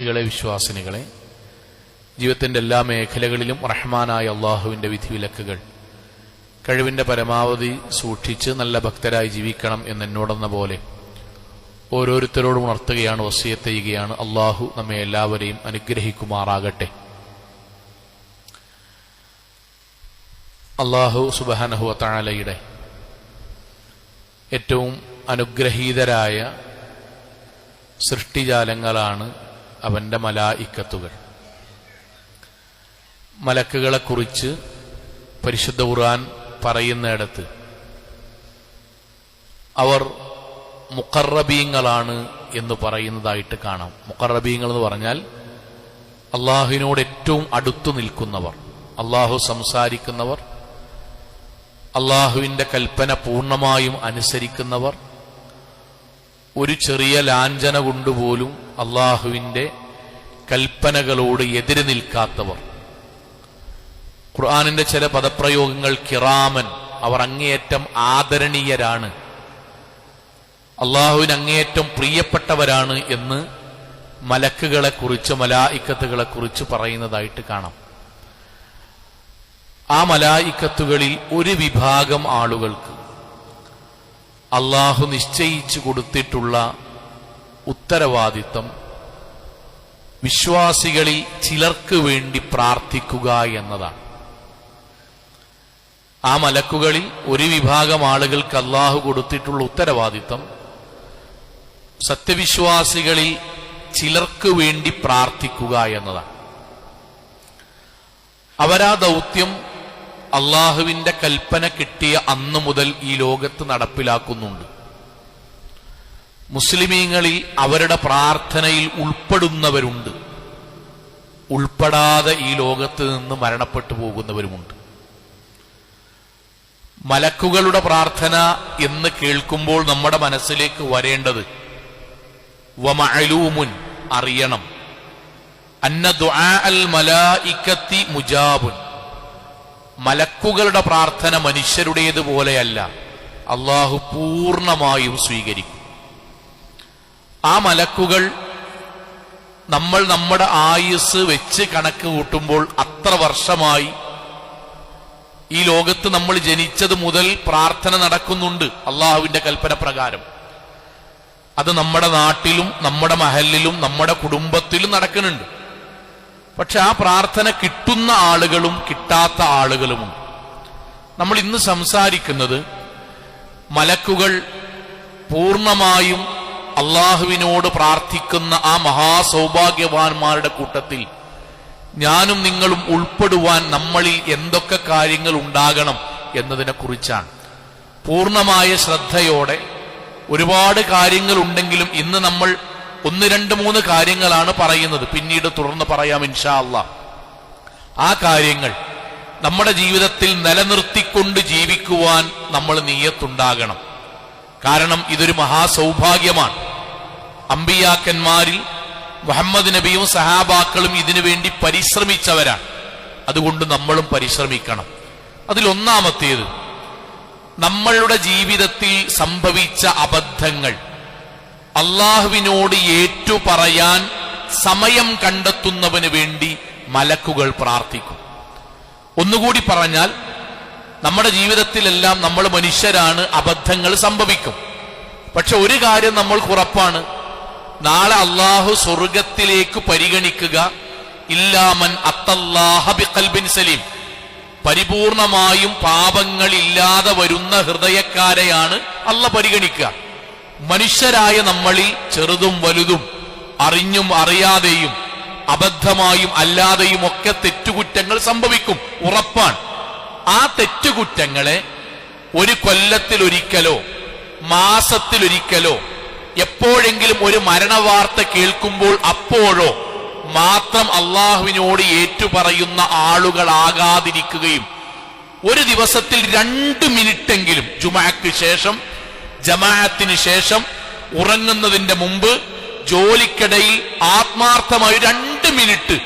വിശ്വാസിനികളെ, ജീവിതത്തിന്റെ എല്ലാ മേഖലകളിലും റഹ്മാനായ അള്ളാഹുവിന്റെ വിധിവിലക്കുകൾ കഴിവിന്റെ പരമാവധി സൂക്ഷിച്ച് നല്ല ഭക്തരായി ജീവിക്കണം എന്നെന്നോടെന്ന പോലെ ഓരോരുത്തരോടും ഉണർത്തുകയാണ്, വസിയത്ത് ചെയ്യുകയാണ്. അള്ളാഹു നമ്മെ എല്ലാവരെയും അനുഗ്രഹിക്കുമാറാകട്ടെ. അള്ളാഹു സുബ്ഹാനഹു വ തആലയുടെ ഏറ്റവും അനുഗ്രഹീതരായ സൃഷ്ടിജാലങ്ങളാണ് അവന്റെ മലായിക്കത്തുകൾ. മലക്കുകളെക്കുറിച്ച് പരിശുദ്ധ ഖുർആൻ പറയുന്നിടത്ത് അവർ മുഖറബീങ്ങളാണ് എന്ന് പറയുന്നതായിട്ട് കാണാം. മുഖറബീങ്ങൾ എന്ന് പറഞ്ഞാൽ അള്ളാഹുവിനോട് ഏറ്റവും അടുത്തു നിൽക്കുന്നവർ, അള്ളാഹു സംസാരിക്കുന്നവർ, അള്ളാഹുവിന്റെ കൽപ്പന പൂർണ്ണമായും അനുസരിക്കുന്നവർ, ഒരു ചെറിയ ലാഞ്ചന കൊണ്ടുപോലും അള്ളാഹുവിന്റെ കൽപ്പനകളോട് എതിര് നിൽക്കാത്തവർ. ഖുർആനിന്റെ ചില പദപ്രയോഗങ്ങൾ കിറാമൻ, അവർ അങ്ങേയറ്റം ആദരണീയരാണ്, അള്ളാഹുവിന് അങ്ങേയറ്റം പ്രിയപ്പെട്ടവരാണ് എന്ന് മലക്കുകളെക്കുറിച്ച്, മലായിക്കത്തുകളെക്കുറിച്ച് പറയുന്നതായിട്ട് കാണാം. ആ മലായിക്കത്തുകളിൽ ഒരു വിഭാഗം ആളുകൾക്ക് അള്ളാഹു നിശ്ചയിച്ചു കൊടുത്തിട്ടുള്ള ഉത്തരവാദിത്തം വിശ്വാസികളിൽ ചിലർക്ക് വേണ്ടി പ്രാർത്ഥിക്കുക എന്നതാണ്. ആ മലക്കുകളിൽ ഒരു വിഭാഗം ആളുകൾക്ക് അള്ളാഹു കൊടുത്തിട്ടുള്ള ഉത്തരവാദിത്തം സത്യവിശ്വാസികളിൽ ചിലർക്ക് വേണ്ടി പ്രാർത്ഥിക്കുക എന്നതാണ്. അവരാ ദൗത്യം അള്ളാഹുവിന്റെ കൽപ്പന കിട്ടിയ അന്നു മുതൽ ഈ ലോകത്ത് നടപ്പിലാക്കുന്നുണ്ട്. മുസ്ലിമീങ്ങളിൽ അവരുടെ പ്രാർത്ഥനയിൽ ഉൾപ്പെടുന്നവരുണ്ട്, ഉൾപ്പെടാതെ ഈ ലോകത്ത് നിന്ന് മരണപ്പെട്ടു പോകുന്നവരുമുണ്ട്. മലക്കുകളുടെ പ്രാർത്ഥന എന്ന് കേൾക്കുമ്പോൾ നമ്മുടെ മനസ്സിലേക്ക് വരേണ്ടത് വമഅലൂമുൻ, അറിയണം, അന്ന ദുആ അൽ മലായികത്തി മുജാബുൻ, മലക്കുകളുടെ പ്രാർത്ഥന മനുഷ്യരുടേതുപോലെയല്ല, അള്ളാഹു പൂർണ്ണമായും സ്വീകരിക്കും. ആ മലക്കുകൾ നമ്മൾ നമ്മുടെ ആയുസ് വെച്ച് കണക്ക് കൂട്ടുമ്പോൾ അത്ര വർഷമായി ഈ ലോകത്ത് നമ്മൾ ജനിച്ചത് മുതൽ പ്രാർത്ഥന നടക്കുന്നുണ്ട് അള്ളാഹുവിന്റെ കൽപ്പന പ്രകാരം. അത് നമ്മുടെ നാട്ടിലും നമ്മുടെ മഹലിലും നമ്മുടെ കുടുംബത്തിലും നടക്കുന്നുണ്ട്. പക്ഷെ ആ പ്രാർത്ഥന കിട്ടുന്ന ആളുകളും കിട്ടാത്ത ആളുകളുമുണ്ട്. നമ്മൾ ഇന്ന് സംസാരിക്കുന്നത് മലക്കുകൾ പൂർണ്ണമായും അള്ളാഹുവിനോട് പ്രാർത്ഥിക്കുന്ന ആ മഹാസൗഭാഗ്യവാന്മാരുടെ കൂട്ടത്തിൽ ഞാനും നിങ്ങളും ഉൾപ്പെടുവാൻ നമ്മളിൽ എന്തൊക്കെ കാര്യങ്ങൾ ഉണ്ടാകണം എന്നതിനെ കുറിച്ചാണ്. പൂർണ്ണമായ ശ്രദ്ധയോടെ ഒരുപാട് കാര്യങ്ങൾ ഉണ്ടെങ്കിലും ഇന്ന് നമ്മൾ 1, 2, 3 കാര്യങ്ങളാണ് പറയുന്നത്. പിന്നീട് തുടർന്ന് പറയാം ഇൻഷാ അല്ലാഹ്. ആ കാര്യങ്ങൾ നമ്മുടെ ജീവിതത്തിൽ നിലനിർത്തിക്കൊണ്ട് ജീവിക്കുവാൻ നമ്മൾ നിയ്യത്തുണ്ടാകണം. കാരണം ഇതൊരു മഹാസൗഭാഗ്യമാണ്. അമ്പിയാക്കന്മാരിൽ മുഹമ്മദ് നബിയും സഹാബാക്കളും ഇതിനു വേണ്ടി പരിശ്രമിച്ചവരാണ്. അതുകൊണ്ട് നമ്മളും പരിശ്രമിക്കണം. അതിലൊന്നാമത്തേത്, നമ്മളുടെ ജീവിതത്തിൽ സംഭവിച്ച അബദ്ധങ്ങൾ അള്ളാഹുവിനോട് ഏറ്റുപറയാൻ സമയം കണ്ടെത്തുന്നവന് വേണ്ടി മലക്കുകൾ പ്രാർത്ഥിക്കും. ഒന്നുകൂടി പറഞ്ഞാൽ, നമ്മുടെ ജീവിതത്തിലെല്ലാം നമ്മൾ മനുഷ്യരാണ്, അബദ്ധങ്ങൾ സംഭവിക്കും. പക്ഷെ ഒരു കാര്യം നമ്മൾക്ക് ഉറപ്പാണ്, നാളെ അള്ളാഹു സ്വർഗത്തിലേക്ക് പരിഗണിക്കുക ഇല്ലാമൻ അത്തല്ലാഹ ബിഖൽബിൻ സലീം, പരിപൂർണമായും പാപങ്ങളില്ലാതെ വരുന്ന ഹൃദയക്കാരെയാണ് അള്ളാഹു പരിഗണിക്കുക. മനുഷ്യരായ നമ്മളിൽ ചെറുതും വലുതും, അറിഞ്ഞും അറിയാതെയും അബദ്ധമായും അല്ലാതെയും ഒക്കെ തെറ്റുകുറ്റങ്ങൾ സംഭവിക്കും, ഉറപ്പാണ്. ആ തെറ്റുകുറ്റങ്ങളെ ഒരു കൊല്ലത്തിലൊരിക്കലോ മാസത്തിലൊരിക്കലോ എപ്പോഴെങ്കിലും ഒരു മരണവാർത്ത കേൾക്കുമ്പോൾ അപ്പോഴോ മാത്രം അള്ളാഹുവിനോട് ഏറ്റുപറയുന്ന ആളുകളാകാതിരിക്കുകയും ഒരു ദിവസത്തിൽ 2 മിനിറ്റെങ്കിലും ജുമുഅക്ക് ശേഷം, ജമാഅത്തിന് ശേഷം, ഉറങ്ങുന്നതിന്റെ മുമ്പ്, ജോലിക്കിടയിൽ ആത്മാർത്ഥമായി 2 മിനിറ്റ്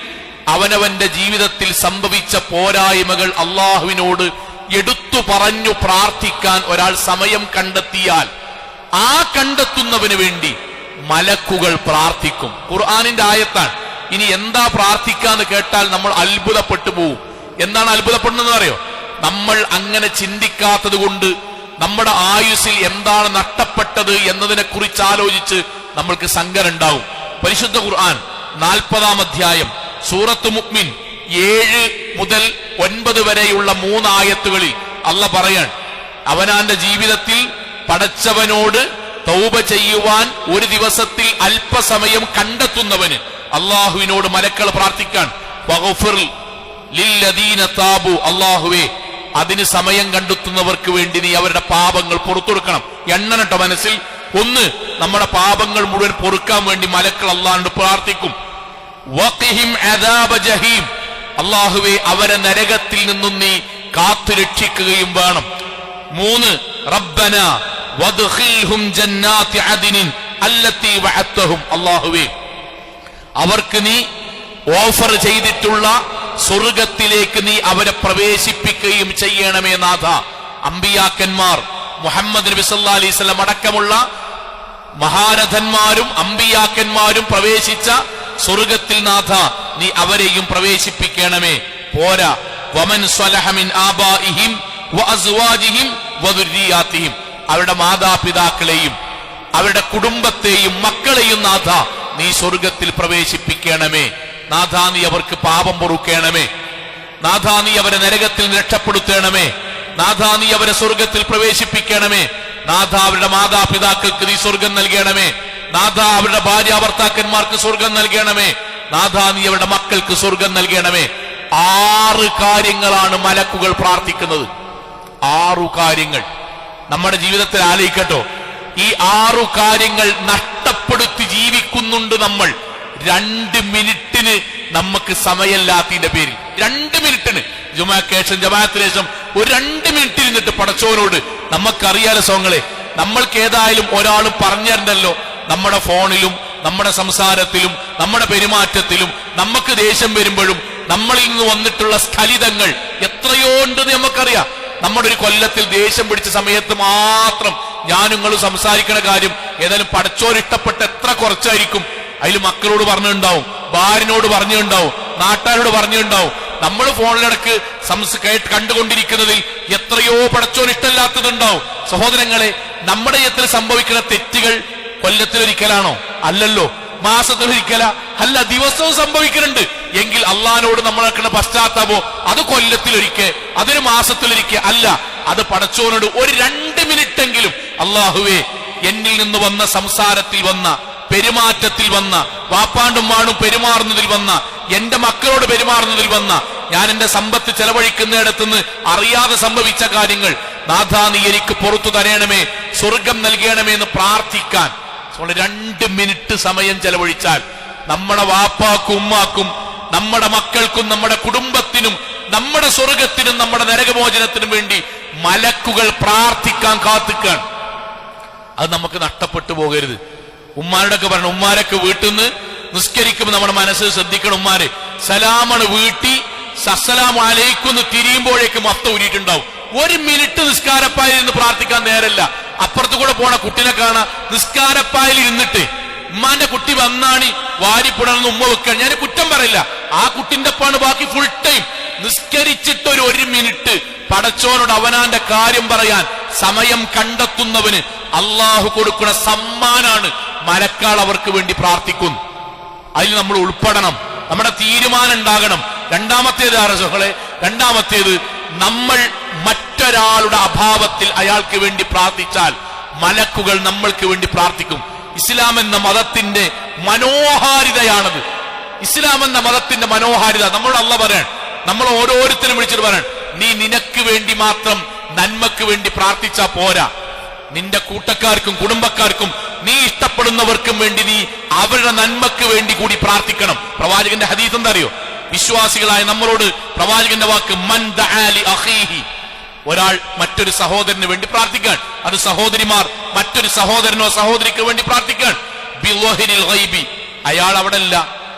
അവനവന്റെ ജീവിതത്തിൽ സംഭവിച്ച പോരായ്മകൾ അള്ളാഹുവിനോട് എടുത്തു പറഞ്ഞു പ്രാർത്ഥിക്കാൻ ഒരാൾ സമയം കണ്ടെത്തിയാൽ ആ കണ്ടെത്തുന്നവന് വേണ്ടി മലക്കുകൾ പ്രാർത്ഥിക്കും. ഖുർആനിന്റെ ആയത്താണ്. ഇനി എന്താ പ്രാർത്ഥിക്കാന്ന് കേട്ടാൽ നമ്മൾ അത്ഭുതപ്പെട്ടു പോവും. എന്താണ് അത്ഭുതപ്പെടുന്നതെന്ന് അറിയോ? നമ്മൾ അങ്ങനെ ചിന്തിക്കാത്തത് കൊണ്ട് നമ്മുടെ ആയുസ്സിൽ എന്താണ് നഷ്ടപ്പെട്ടത് എന്നതിനെ കുറിച്ച് ആലോചിച്ച് നമ്മൾക്ക് സങ്കടം ഉണ്ടാവും. പരിശുദ്ധ ഖുർആൻ 40-ാം അധ്യായം സൂറത്ത് മുഅ്മിൻ 7 മുതൽ 9 വരെയുള്ള 3 ആയത്തുകളിൽ അല്ലാഹ് പറയാൻ, അവനാന്റെ ജീവിതത്തിൽ പടച്ചവനോട് തൗബ ചെയ്യുവാൻ ഒരു ദിവസത്തിൽ അല്പസമയം കണ്ടെത്തുന്നവന് അള്ളാഹുവിനോട് മലക്കൾ പ്രാർത്ഥിക്കാൻ, വഗ്ഫിർ ലില്ലദീന താബു, അള്ളാഹുവേ അതിന് സമയം കണ്ടെത്തുന്നവർക്ക് വേണ്ടി നീ അവരുടെ പാപങ്ങൾ പുറത്തുകൊടുക്കണം. എണ്ണനട്ടോ മനസ്സിൽ. 1, നമ്മുടെ പാപങ്ങൾ മുഴുവൻ പൊറുക്കാൻ വേണ്ടി മലക്കൾ അള്ളാഹുവിനോട് പ്രാർത്ഥിക്കും. വഖിഹിം അദാബ ജഹീം, അള്ളാഹുവേ അവരെ നരകത്തിൽ നിന്നും നീ കാത്തുരക്ഷിക്കുകയും വേണം. 3, റബ്ബന വദ്ഖിൽഹും ജന്നാത്തി അദ്നിൻ അല്ലത്തി വഅദ്തഹും, അള്ളാഹുവേ അവർക്ക് നീ ഓഫർ ചെയ്തിട്ടുള്ള സ്വർഗത്തിലേക്ക് നീ അവരെ പ്രവേശിപ്പിക്കുകയും ചെയ്യണമേ നാഥ. അമ്പിയാക്കന്മാർ മുഹമ്മദ് നബി സല്ലല്ലാഹു അലൈഹി വസല്ലം അടക്കമുള്ള മഹാരഥന്മാരും അമ്പിയാക്കന്മാരും പ്രവേശിച്ച സ്വർഗത്തിൽ നാഥ നീ അവരെയും പ്രവേശിപ്പിക്കണമേ. പോരാ, വമൻ സ്വലഹ മിൻ ആബാഇഹിം വഅസ്വാജിഹിം വദുർരിയാതിഹിം, അവരുടെ മാതാപിതാക്കളെയും അവരുടെ കുടുംബത്തെയും മക്കളെയും നാഥ നീ സ്വർഗത്തിൽ പ്രവേശിപ്പിക്കണമേ. നാഥ നീ അവർക്ക് പാപം പൊറുക്കണമേ. നാഥ നീ അവരെ നരകത്തിൽ രക്ഷപ്പെടുത്തണമേ. നാഥ നീ അവരെ സ്വർഗത്തിൽ പ്രവേശിപ്പിക്കണമേ. നാഥ അവരുടെ മാതാപിതാക്കൾക്ക് നീ സ്വർഗം നൽകണമേ. നാഥ അവരുടെ ഭാര്യാഭർത്താക്കന്മാർക്ക് സ്വർഗം നൽകണമേ. നാഥ നീ അവരുടെ മക്കൾക്ക് സ്വർഗം നൽകണമേ. 6 കാര്യങ്ങളാണ് മലക്കുകൾ പ്രാർത്ഥിക്കുന്നത്. 6 കാര്യങ്ങൾ നമ്മുടെ ജീവിതത്തിൽ ആലോചിക്കട്ടോ. ഈ 6 കാര്യങ്ങൾ നഷ്ടപ്പെടുത്തി ജീവിക്കുന്നുണ്ട് നമ്മൾ. 2 മിനിറ്റിന് നമുക്ക് സമയമില്ലാത്തതിന്റെ പേരിൽ 2 മിനിറ്റിന് ജമാഅത്തിന് ശേഷം ഒരു 2 മിനിറ്റ് ഇരുന്നിട്ട് പടച്ചോനോട്, നമുക്കറിയാലോ സോങ്ങളെ, നമ്മൾക്ക് ഏതായാലും ഒരാൾ പറഞ്ഞിട്ടുണ്ടല്ലോ, നമ്മുടെ ഫോണിലും നമ്മുടെ സംസാരത്തിലും നമ്മുടെ പെരുമാറ്റത്തിലും നമുക്ക് ദേഷ്യം വരുമ്പോഴും നമ്മളിൽ നിന്ന് വന്നിട്ടുള്ള സ്ഖലിതങ്ങൾ എത്രയോ ഉണ്ടെന്ന് നമുക്കറിയാം. നമ്മുടെ ഒരു കൊല്ലത്തിൽ ദേഷ്യം പിടിച്ച സമയത്ത് മാത്രം ഞാനും നിങ്ങളും സംസാരിക്കുന്ന കാര്യം ഏതായാലും പടച്ചോൻ ഇഷ്ടപ്പെട്ട എത്ര കുറച്ചായിരിക്കും. അതിൽ മക്കളോട് പറഞ്ഞിട്ടുണ്ടാവും, ഭാര്യനോട് പറഞ്ഞിട്ടുണ്ടാവും, നാട്ടുകാരോട് പറഞ്ഞിട്ടുണ്ടാവും. നമ്മൾ ഫോണിലിടക്ക് കണ്ടുകൊണ്ടിരിക്കുന്നതിൽ എത്രയോ പടച്ചോൻ ഇഷ്ടമില്ലാത്തതുണ്ടാവും. സഹോദരങ്ങളെ, നമ്മുടെ ജീവിതത്തിൽ സംഭവിക്കുന്ന തെറ്റുകൾ കൊല്ലത്തിലൊരിക്കലാണോ? അല്ലല്ലോ. മാസത്തിലൊരിക്കല അല്ല, ദിവസവും സംഭവിക്കുന്നുണ്ട്. എങ്കിൽ അള്ളാഹിനോട് നമ്മളെ പശ്ചാത്താപോ അത് കൊല്ലത്തിലൊരിക്കൽ, അതൊരു മാസത്തിലൊരിക്കൽ അല്ല. അത് പടച്ചോനോട് ഒരു 2 മിനിറ്റെങ്കിലും, അള്ളാഹുവേ എന്നിൽ നിന്ന് വന്ന സംസാരത്തിൽ വന്ന, പെരുമാറ്റത്തിൽ വന്ന, വാപ്പാണ്ടുമ്മാണും പെരുമാറുന്നതിൽ വന്ന, എന്റെ മക്കളോട് പെരുമാറുന്നതിൽ വന്ന, ഞാൻ എന്റെ സമ്പത്ത് ചെലവഴിക്കുന്നിടത്തുനിന്ന് അറിയാതെ സംഭവിച്ച കാര്യങ്ങൾ നാഥ നീ എനിക്ക് പുറത്തു തരണമേ, സ്വർഗം നൽകണമേ എന്ന് പ്രാർത്ഥിക്കാൻ 2 മിനിറ്റ് സമയം ചെലവഴിച്ചാൽ നമ്മുടെ വാപ്പാക്കും ഉമ്മാക്കും നമ്മുടെ മക്കൾക്കും നമ്മുടെ കുടുംബത്തിനും നമ്മുടെ സ്വർഗത്തിനും നമ്മുടെ നരകമോചനത്തിനും വേണ്ടി മലക്കുകൾ പ്രാർത്ഥിക്കാൻ കാത്തിക്കാൻ. അത് നമുക്ക് നഷ്ടപ്പെട്ടു പോകരുത്. ഉമ്മാരോടൊക്കെ പറഞ്ഞു, ഉമ്മാരൊക്കെ വീട്ടിൽ നിന്ന് നിസ്കരിക്കുമ്പോൾ നമ്മുടെ മനസ്സ് ശ്രദ്ധിക്കണം. ഉമ്മാര് സലാമാണ് വീട്ടി അസ്സലാമു അലൈക്കും തിരിയുമ്പോഴേക്കും മഫ്ത ഊരിയിട്ടുണ്ടാവും. 1 മിനിറ്റ് നിസ്കാരപ്പായിൽ നിന്ന് പ്രാർത്ഥിക്കാൻ നേരല്ല. അപ്പുറത്ത് കൂടെ പോണ കുട്ടിനെ കാണാ നിസ്കാരപ്പായിൽ ഇരുന്നിട്ട് ഉമ്മാന്റെ കുട്ടി വന്നാണ് വാരിപ്പുടർന്ന് ഉമ്മ വെക്കാൻ. ഞാൻ കുറ്റം പറയില്ല, ആ കുട്ടിന്റെ ഒപ്പാണ് ബാക്കി ഫുൾ ടൈം. നിസ്കരിച്ചിട്ട് ഒരു 1 മിനിറ്റ് പടച്ചോനോട് അവനാന്റെ കാര്യം പറയാൻ സമയം കണ്ടെത്തുന്നവന് അള്ളാഹു കൊടുക്കുന്ന സമ്മാനാണ്. മലക്കാൾ അവർക്ക് വേണ്ടി പ്രാർത്ഥിക്കുന്നു. അതിൽ നമ്മൾ ഉൾപ്പെടണം, നമ്മുടെ തീരുമാനം ഉണ്ടാകണം. രണ്ടാമത്തേത് നമ്മൾ മറ്റൊരാളുടെ അഭാവത്തിൽ അയാൾക്ക് വേണ്ടി പ്രാർത്ഥിച്ചാൽ മലക്കുകൾ നമ്മൾക്ക് വേണ്ടി പ്രാർത്ഥിക്കും. ഇസ്ലാം എന്ന മതത്തിന്റെ മനോഹാരിതയാണത്. ഇസ്ലാം എന്ന മതത്തിന്റെ മനോഹാരിത നമ്മളോട് അല്ലാഹ് പറയാൻ, നമ്മൾ ഓരോരുത്തരും വിളിച്ചിട്ട് പറയാൻ, നീ നിനക്ക് വേണ്ടി മാത്രം നന്മക്ക് വേണ്ടി പ്രാർത്ഥിച്ചാ പോരാ, നിന്റെ കൂട്ടക്കാർക്കും കുടുംബക്കാർക്കും നീ ഇഷ്ടപ്പെടുന്നവർക്കും വേണ്ടി നീ അവരുടെ നന്മക്ക് വേണ്ടി കൂടി പ്രാർത്ഥിക്കണം. പ്രവാചകന്റെ ഹദീസ് എന്താ അറിയോ? വിശ്വാസികളായ നമ്മളോട് പ്രവാചകന്റെ വാക്ക്, മൻ ദഅ ലി അഖീഹി, ഒരാൾ മറ്റൊരു സഹോദരന് വേണ്ടി പ്രാർത്ഥിക്കാൻ. അത് സഹോദരിമാർ മറ്റൊരു സഹോദരനോ സഹോദരിക്ക് വേണ്ടി പ്രാർത്ഥിക്കാൻ. ബിളഹിരിൽ ഗൈബി, അയാൾ അവിടെ അല്ല,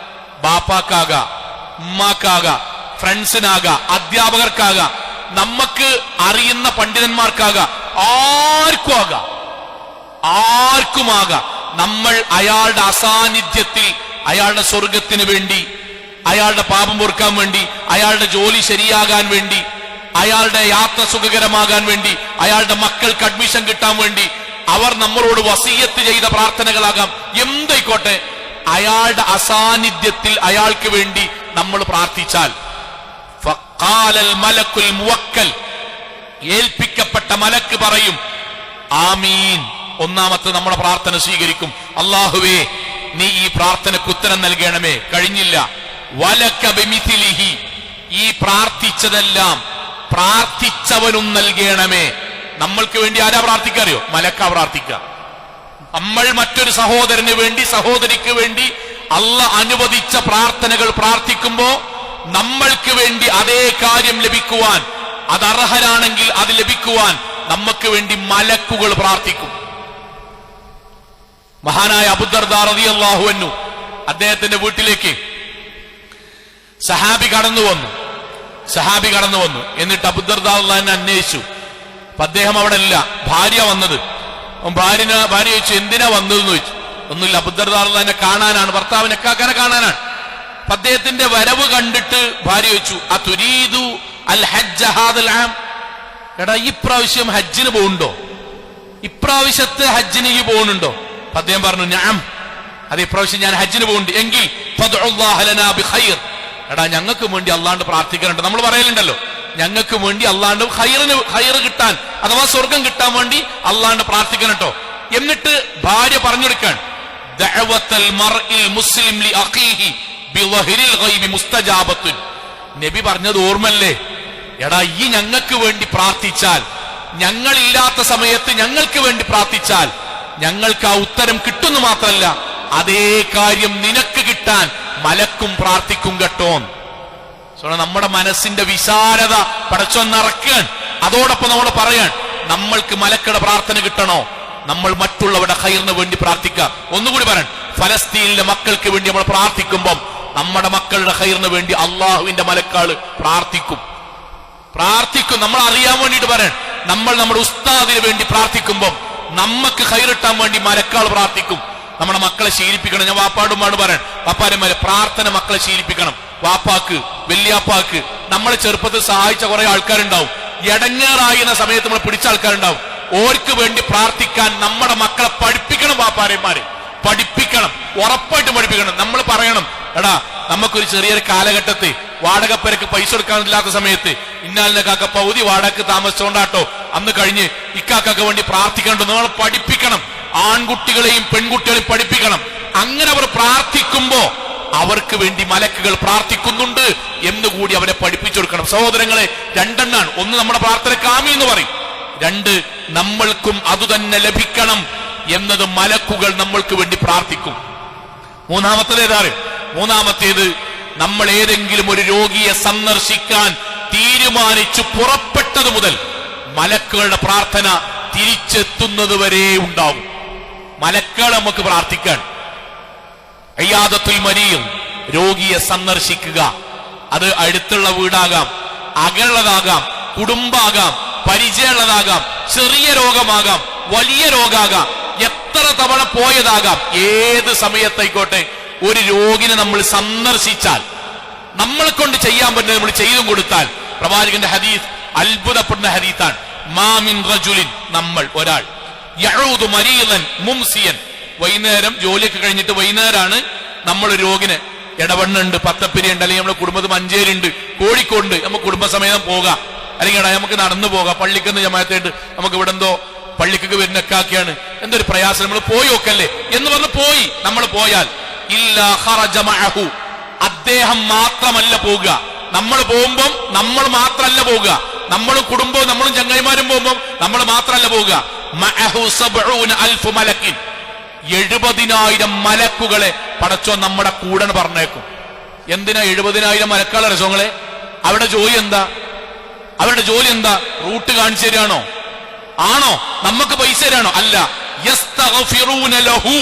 ബാപ്പാക്കാക, ഉമ്മാക്കാക, ഫ്രണ്ട്സിനാക, അധ്യാപകർക്കാക, നമുക്ക് അറിയുന്ന പണ്ഡിതന്മാർക്കാക, ആർക്കുമാകാം, നമ്മൾ അയാളുടെ അസാന്നിധ്യത്തിൽ അയാളുടെ സ്വർഗത്തിന് വേണ്ടി, അയാളുടെ പാപം പൊറുക്കാൻ വേണ്ടി, അയാളുടെ ജോലി ശരിയാകാൻ വേണ്ടി, അയാളുടെ യാത്ര സുഖകരമാകാൻ വേണ്ടി, അയാളുടെ മക്കൾക്ക് അഡ്മിഷൻ കിട്ടാൻ വേണ്ടി അവർ നമ്മളോട് വസിയത്ത് ചെയ്ത പ്രാർത്ഥനകളാകാം, എന്തായിക്കോട്ടെ. അയാളുടെ അസാന്നിധ്യത്തിൽ അയാൾക്ക് വേണ്ടി നമ്മൾ പ്രാർത്ഥിച്ചാൽ ഫഖാലൽ മലക്കുൽ മുവക്കൽ, ഏൽപ്പിക്കപ്പെട്ട മലക്ക് പറയും ആമീൻ. ഒന്നാമത്തെ നമ്മുടെ പ്രാർത്ഥന സ്വീകരിക്കും. അല്ലാഹുവേ, നീ ഈ പ്രാർത്ഥനയ്ക്ക് ഉത്തരം നൽകണമേ. കഴിഞ്ഞില്ല. വലക ബിമിഥിലിഹി, ഈ പ്രാർത്ഥിച്ചതെല്ലാം പ്രാർത്ഥിച്ചവനും നൽകണമേ. നമ്മൾക്ക് വേണ്ടി ആരാ പ്രാർത്ഥിക്കാറിയോ? മലക്കാ പ്രാർത്ഥിക്കുക. നമ്മൾ മറ്റൊരു സഹോദരന് വേണ്ടി, സഹോദരിക്ക് വേണ്ടി അല്ലാഹ് അനുവദിച്ച പ്രാർത്ഥനകൾ പ്രാർത്ഥിക്കുമ്പോ നമ്മൾക്ക് വേണ്ടി അതേ കാര്യം ലഭിക്കുവാൻ, അത് അർഹരാണെങ്കിൽ അത് ലഭിക്കുവാൻ നമുക്ക് വേണ്ടി മലക്കുകൾ പ്രാർത്ഥിക്കും. മഹാനായ അബൂദർദാ റളിയല്ലാഹു അൻഹു, അദ്ദേഹത്തിന്റെ വീട്ടിലേക്ക് സഹാബി കടന്നു വന്നു. എന്നിട്ട് അബൂദർദാ അള്ളാഹിനെ അന്വേഷിച്ചു. അപ്പൊ അദ്ദേഹം അവിടെ ഇല്ല, ഭാര്യ വന്നത്. ഭാര്യ ചോദിച്ചു, എന്തിനാ വന്നതെന്ന് ചോദിച്ചു. ഒന്നുമില്ല, അബൂദർദാ അള്ളാഹിനെ കാണാനാണ്, ഭർത്താവിനെ കാക്കാനെ കാണാനാണ്. അപ്പൊ അദ്ദേഹത്തിന്റെ വരവ് കണ്ടിട്ട് ഭാര്യ ചോദിച്ചു, അതുരീദു അൽ ഹജ്ജ ഹാദൽ ആം, എടാ ഈ പ്രാവശ്യം ഹജ്ജിന് പോകുന്നുണ്ടോ? ഇപ്രാവശ്യത്തെ ഹജ്ജിന് ഈ പോകുന്നുണ്ടോ? അപ്പൊ അദ്ദേഹം പറഞ്ഞു, നഅം, അത് ഇപ്രാവശ്യം ഞാൻ ഹജ്ജിന് പോകുന്നുണ്ട്. എങ്കിൽ ഫദ്ഉല്ലാഹ ലനാ ബിഖൈർ, എടാ ഞങ്ങൾക്ക് വേണ്ടി അള്ളാണ്ട് പ്രാർത്ഥിക്കാനുണ്ട്. നമ്മൾ പറയലുണ്ടല്ലോ, ഞങ്ങൾക്ക് വേണ്ടി അള്ളാണ്ട് ഖൈർ കിട്ടാൻ അഥവാ സ്വർഗം കിട്ടാൻ വേണ്ടി അള്ളാണ്ട് പ്രാർത്ഥിക്കണം. എന്നിട്ട് ഭാര്യ പറഞ്ഞു കൊടുക്കാൻ, ദഅവത്തുൽ മർഇൽ മുസ്ലിം ലി അഖീഹി ബിളഹ്രിൽ ഗൈബി മുസ്തജാബത്തുൻ. നബി പറഞ്ഞത് ഓർമ്മല്ലേ? എടാ ഈ ഞങ്ങൾക്ക് വേണ്ടി പ്രാർത്ഥിച്ചാൽ, ഞങ്ങളില്ലാത്ത സമയത്ത് ഞങ്ങൾക്ക് വേണ്ടി പ്രാർത്ഥിച്ചാൽ ഞങ്ങൾക്ക് ആ ഉത്തരം കിട്ടുന്നു മാത്രമല്ല, അതേ കാര്യം നിനക്ക് കിട്ടാൻ മലക്കും പ്രാർത്ഥിക്കും കേട്ടോ. നമ്മുടെ മനസ്സിന്റെ വിശാലത പടച്ചോൻ നിറയ്ക്കാൻ. അതോടൊപ്പം നമ്മൾ പറയാൻ, നമ്മൾക്ക് മലക്കുടെ പ്രാർത്ഥന കിട്ടണോ, നമ്മൾ മറ്റുള്ളവരുടെ ഖൈറിന് വേണ്ടി പ്രാർത്ഥിക്കുക. ഒന്നുകൂടി പറയാൻ, ഫലസ്തീനിലെ മക്കൾക്ക് വേണ്ടി നമ്മൾ പ്രാർത്ഥിക്കുമ്പം നമ്മുടെ മക്കളുടെ ഖൈറിന് വേണ്ടി അള്ളാഹുവിന്റെ മലക്കാള് പ്രാർത്ഥിക്കും. നമ്മൾ അറിയാൻ വേണ്ടിയിട്ട് പറയാൻ, നമ്മൾ നമ്മുടെ ഉസ്താദിന് വേണ്ടി പ്രാർത്ഥിക്കുമ്പം നമുക്ക് ഖൈറിട്ടാൻ വേണ്ടി മലക്കാൾ പ്രാർത്ഥിക്കും. നമ്മുടെ മക്കളെ ശീലിപ്പിക്കണം. ഞാൻ വാപ്പാടുമാണ് പറയാൻ, വാപ്പാരന്മാരെ പ്രാർത്ഥന മക്കളെ ശീലിപ്പിക്കണം. വാപ്പാക്ക്, വല്യാപ്പാക്ക് നമ്മളെ ചെറുപ്പത്തിൽ സഹായിച്ച കുറെ ആൾക്കാരുണ്ടാവും. എടങ്ങേറായിരുന്ന സമയത്ത് നമ്മൾ പിടിച്ച ആൾക്കാരുണ്ടാവും. ഓർക്ക് വേണ്ടി പ്രാർത്ഥിക്കാൻ നമ്മുടെ മക്കളെ പഠിപ്പിക്കണം. വാപ്പാരന്മാരെ പഠിപ്പിക്കണം, ഉറപ്പായിട്ടും പഠിപ്പിക്കണം. നമ്മൾ പറയണം, എടാ നമുക്കൊരു ചെറിയൊരു കാലഘട്ടത്തിൽ വാടകപ്പരക്ക് പൈസ കൊടുക്കാനില്ലാത്ത സമയത്ത് ഇന്നാലിന്റെ കാക്ക പൗതി വാടകക്ക് താമസിച്ചോണ്ടാട്ടോ അന്ന് കഴിഞ്ഞ് ഇക്കാക്കൊക്കെ വേണ്ടി പ്രാർത്ഥിക്കണം. നമ്മൾ പഠിപ്പിക്കണം. ആൺകുട്ടികളെയും പെൺകുട്ടികളെയും പഠിപ്പിക്കണം. അങ്ങനെ അവർ പ്രാർത്ഥിക്കുമ്പോ അവർക്ക് വേണ്ടി മലക്കുകൾ പ്രാർത്ഥിക്കുന്നുണ്ട് എന്നുകൂടി അവരെ പഠിപ്പിച്ചു കൊടുക്കണം. സഹോദരങ്ങളെ, രണ്ടെണ്ണാണ്. ഒന്ന്, നമ്മുടെ പ്രാർത്ഥനയ്ക്ക് ആമീൻ എന്ന് പറയും. രണ്ട്, നമ്മൾക്കും അതുതന്നെ ലഭിക്കണം എന്നത് മലക്കുകൾ നമ്മൾക്ക് വേണ്ടി പ്രാർത്ഥിക്കും. മൂന്നാമത്തേത് നമ്മൾ ഏതെങ്കിലും ഒരു രോഗിയെ സന്ദർശിക്കാൻ തീരുമാനിച്ചു പുറപ്പെട്ടത് മുതൽ മലക്കുകളുടെ പ്രാർത്ഥന തിരിച്ചെത്തുന്നത് വരെ ഉണ്ടാവും. മലക്കുകൾ നമുക്ക് പ്രാർത്ഥിക്കാൻ. ഇയാദത്തുൽ മരീം, രോഗിയെ സന്ദർശിക്കുക. അത് അടുത്തുള്ള വീടാകാം, അകലുള്ളതാകാം, കുടുംബാകാം, പരിചയമുള്ളതാകാം, ചെറിയ രോഗമാകാം, വലിയ രോഗാകാം, എത്ര തവണ പോയതാകാം, ഏത് സമയത്തായിക്കോട്ടെ ഒരു രോഗിനെ നമ്മൾ സന്ദർശിച്ചാൽ, നമ്മളെ കൊണ്ട് ചെയ്യാൻ പറ്റുന്നത് നമ്മൾ ചെയ്തും കൊടുത്താൽ, പ്രവാചകന്റെ ഹദീസ് അത്ഭുതപ്പെടുന്ന ഹദീസാണ്. മാമിൻ റജുലിൻ, നമ്മൾ ഒരാൾ, യഊദു മരീദൻ മുംസിയൻ, വൈകുന്നേരം ജോലിയൊക്കെ കഴിഞ്ഞിട്ട് വൈകുന്നേരമാണ് നമ്മൾ രോഗിനെ, ഇടവണ്ണുണ്ട്, പത്തപ്പിരിയുണ്ട്, അല്ലെങ്കിൽ നമ്മുടെ കുടുംബത്തിൽ മഞ്ചേരിയുണ്ട്, കോഴിക്കോടുണ്ട്, നമുക്ക് കുടുംബസമേതം പോകാം, അല്ലെങ്കിൽ നമുക്ക് നടന്നു പോകാം. പള്ളിക്കെന്ന് ജമാഅത്തായിട്ട് നമുക്ക് ഇവിടെ എന്തോ പള്ളിക്കൊക്കെ വരുന്നൊക്കെയാണ്, എന്തൊരു പ്രയാസം, നമ്മൾ പോയി നോക്കല്ലേ എന്ന് പറഞ്ഞ് പോയി. നമ്മൾ പോയാൽ ഇല്ലാ ഖറജ മഅഹു, അദ്ദേഹം മാത്രമല്ല പോകുക. നമ്മൾ പോകുമ്പം നമ്മൾ മാത്രമല്ല പോകുക, നമ്മളും കുടുംബവും നമ്മളും ചങ്ങായിമാരും പോകുമ്പോൾ നമ്മൾ മാത്രമല്ല പോകുക. മഅഹു 70,000 മലക്കിൻ, 70,000 മലക്കുകളെ പടച്ചോൻ നമ്മുടെ കൂടെ പറഞ്ഞേക്കും. എന്തിനാ 70,000 മലക്കുകളെ രസങ്ങളെ? അവരുടെ ജോലി എന്താ? റൂട്ട് കാണിച്ചു തരാണോ? ആണോ? നമുക്ക് പൈസ തരാണോ? അല്ല. യസ്തഗ്ഫിറൂന ലഹു,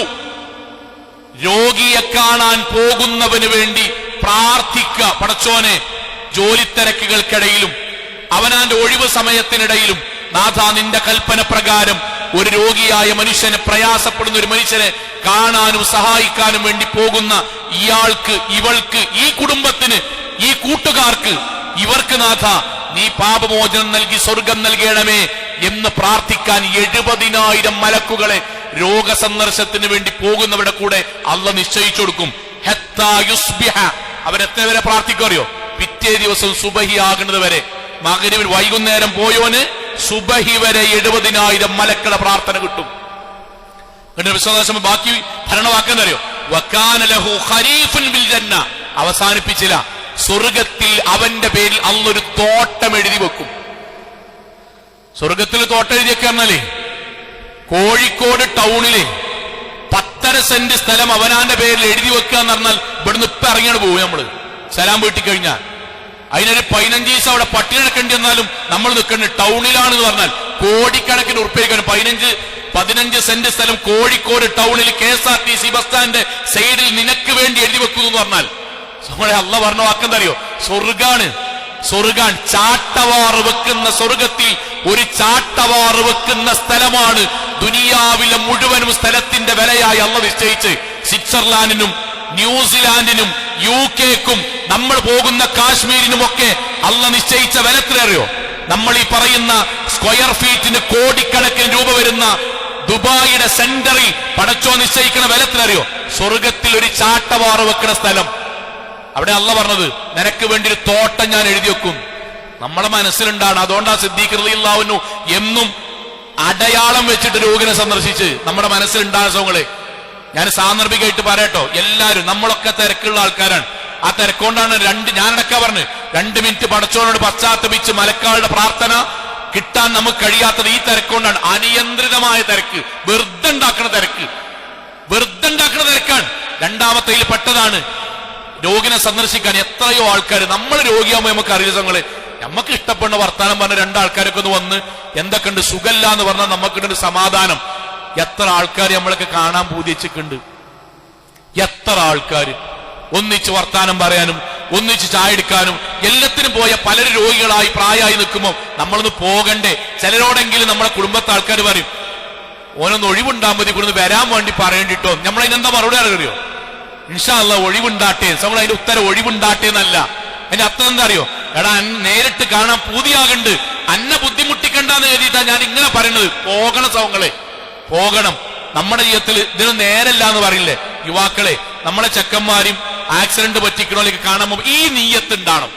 രോഗിയെ കാണാൻ പോകുന്നവന് വേണ്ടി പ്രാർത്ഥിക്കുക. പടച്ചോനെ, ജോലി തിരക്കുകൾക്കിടയിലും അവനാന്റെ ഒഴിവ് സമയത്തിനിടയിലും നാഥാ നിന്റെ കൽപ്പന പ്രകാരം ഒരു രോഗിയായ മനുഷ്യനെ, പ്രയാസപ്പെടുന്ന ഒരു മനുഷ്യനെ കാണാനും സഹായിക്കാനും വേണ്ടി പോകുന്ന ഇയാൾക്ക്, ഇവൾക്ക്, ഈ കുടുംബത്തിന്, ഈ കൂട്ടുകാർക്ക്, ഇവർക്ക് നാഥ നീ പാപമോചനം നൽകി സ്വർഗം നൽകണമേ എന്ന് പ്രാർത്ഥിക്കാൻ 70,000 മലക്കുകളെ രോഗസന്ദർശനത്തിന് വേണ്ടി പോകുന്നവരുടെ കൂടെ അള്ളാഹ് നിശ്ചയിച്ചു കൊടുക്കും. ഹത്താ യുസ്ബിഹ, അവരെത്ര വരെ പ്രാർത്ഥിക്കും അറിയോ? പിറ്റേ ദിവസം സുബഹി ആകുന്നത് വരെ. മഗ്‌രിബിൽ വൈകുന്നേരം പോയോന് സുബഹി വരെ 70,000 മലക്കളുടെ പ്രാർത്ഥന കിട്ടും. വിശ്വാസം ബാക്കി ഭരണവാക്കെന്നറിയോ? വകാന ലഹു ഖരീഫുൻ ബിൽ ജന്ന. അവസാനിപ്പിച്ചില്ല, സ്വർഗത്തിൽ അവന്റെ പേരിൽ അള്ളൊരു തോട്ടം എഴുതി വെക്കും. സ്വർഗത്തിൽ തോട്ടം എഴുതിയൊക്കെ പറഞ്ഞാലേ, കോഴിക്കോട് ടൗണിലെ 10.5 സെന്റ് സ്ഥലം അവനാന്റെ പേരിൽ എഴുതി വെക്കുക എന്ന് പറഞ്ഞാൽ ഇവിടുന്ന് ഇപ്പൊ ഇറങ്ങിയാണ് പോകും. നമ്മള് സലാം വീട്ടിൽ കഴിഞ്ഞാൽ അതിനൊരു 15 ദിവസം അവിടെ പട്ടിണി കിടക്കേണ്ടി വന്നാലും നമ്മൾ നിൽക്കുന്നത് ടൗണിലാണെന്ന് പറഞ്ഞാൽ കോടിക്കണക്കിന് ഉറുപ്പികയാണ്. 15 സെന്റ് സ്ഥലം കോഴിക്കോട് ടൗണിൽ KSRTC ബസ് സ്റ്റാൻഡിന്റെ സൈഡിൽ നിനക്ക് വേണ്ടി എഴുതി വെക്കുന്നു എന്ന് പറഞ്ഞാൽ നമ്മളെ അള്ള പറഞ്ഞ വാക്കെന്തറിയോ? സ്വർഗാണ്. ചാട്ടവാറ് വെക്കുന്ന സ്വർഗത്തിൽ ഒരു ചാട്ടവാറ് വെക്കുന്ന സ്ഥലമാണ് ദുനിയാവിലെ മുഴുവനും സ്ഥലത്തിന്റെ വിലയായി അള്ള നിശ്ചയിച്ച്. സ്വിറ്റ്സർലാൻഡിനും ന്യൂസിലാൻഡിനും UK-ക്കും നമ്മൾ പോകുന്ന കാശ്മീരിനുമൊക്കെ അള്ള നിശ്ചയിച്ച വില എത്രയറിയോ? നമ്മൾ ഈ പറയുന്ന സ്ക്വയർ ഫീറ്റിന് കോടിക്കണക്കിന് രൂപ വരുന്ന ദുബായിയുടെ സെന്ററിൽ പടച്ചോ നിശ്ചയിക്കുന്ന വില എത്രയറിയോ? സ്വർഗത്തിൽ ഒരു ചാട്ടവാറ് വെക്കുന്ന സ്ഥലം. അവിടെ അള്ള പറഞ്ഞത് നിനക്ക് വേണ്ടി ഒരു തോട്ടം ഞാൻ എഴുതി വെക്കും. നമ്മളെ മനസ്സിലുണ്ടാണ്. അതുകൊണ്ടാ സിദ്ദീഖ് റളിയല്ലാഹു അൻഹു എന്നും അടയാളം വെച്ചിട്ട് രോഗിനെ സന്ദർശിച്ച് നമ്മുടെ മനസ്സിലുണ്ടാകുന്ന സോങ്ങളെ. ഞാൻ സാന്ദർഭികമായിട്ട് പറയട്ടോ, എല്ലാവരും നമ്മളൊക്കെ തിരക്കുള്ള ആൾക്കാരാണ്. ആ തിരക്കൊണ്ടാണ് ഞാനടക്ക പറഞ്ഞ് 2 മിനിറ്റ് പടച്ചോനോട് പശ്ചാത്തപിച്ച് മലക്കാളുടെ പ്രാർത്ഥന കിട്ടാൻ നമുക്ക് കഴിയാത്തത് ഈ തിരക്കൊണ്ടാണ്. അനിയന്ത്രിതമായ തിരക്ക്, വെറുതെ ഉണ്ടാക്കുന്ന തിരക്കാണ്. രണ്ടാമത്തേതിൽ പെട്ടതാണ് രോഗിനെ സന്ദർശിക്കാൻ എത്രയോ ആൾക്കാർ. നമ്മൾ രോഗിയാകുമ്പോൾ നമുക്ക് അറിയില്ല സംഘങ്ങളെ, നമുക്ക് ഇഷ്ടപ്പെടുന്ന വർത്താനം പറഞ്ഞ 2 ആൾക്കാരൊക്കെ ഒന്ന് വന്ന് എന്തൊക്കെ ഉണ്ട് സുഖല്ല എന്ന് പറഞ്ഞാൽ നമുക്കുണ്ട് സമാധാനം. എത്ര ആൾക്കാർ നമ്മളൊക്കെ കാണാൻ പൂതിച്ചിട്ടുണ്ട്. എത്ര ആൾക്കാർ ഒന്നിച്ച് വർത്താനം പറയാനും ഒന്നിച്ച് ചായ എടുക്കാനും എല്ലാത്തിനും പോയ പലരും രോഗികളായി പ്രായമായി നിൽക്കുമ്പോൾ നമ്മളൊന്ന് പോകണ്ടേ? ചിലരോടെങ്കിലും നമ്മളെ കുടുംബത്തെ ആൾക്കാർ പറയും ഓനൊന്ന് ഒഴിവുണ്ടാകുമ്പോൾ മതി, ഇവിടുന്ന് വരാൻ വേണ്ടി പറയേണ്ടിട്ടോ. നമ്മളതിനെന്താ മറുപടി അറിയോ? ഇൻഷാ അല്ലാഹ് ഒഴിവുണ്ടാട്ടെ. നമ്മൾ അതിന്റെ ഉത്തരം ഒഴിവുണ്ടാട്ടെ എന്നല്ല. അതിന്റെ അർത്ഥം എന്താ അറിയോ? എടാ നേരിട്ട് കാണാൻ പൂതിയാകുന്നുണ്ട്, അന്നെ ബുദ്ധിമുട്ടിക്കണ്ടെന്ന് എഴുതിയിട്ടാ ഞാൻ ഇങ്ങനെ പറയുന്നത്. പോകണം സൗങ്ങളെ, പോകണം. നമ്മുടെ ജീവിതത്തിൽ ഇതിന് നേരല്ല എന്ന് പറയില്ലേ യുവാക്കളെ? നമ്മളെ ചെക്കന്മാരും ആക്സിഡന്റ് പറ്റിക്കണോലേക്ക് കാണുമ്പോൾ ഈ നീയത്തുണ്ടാണം.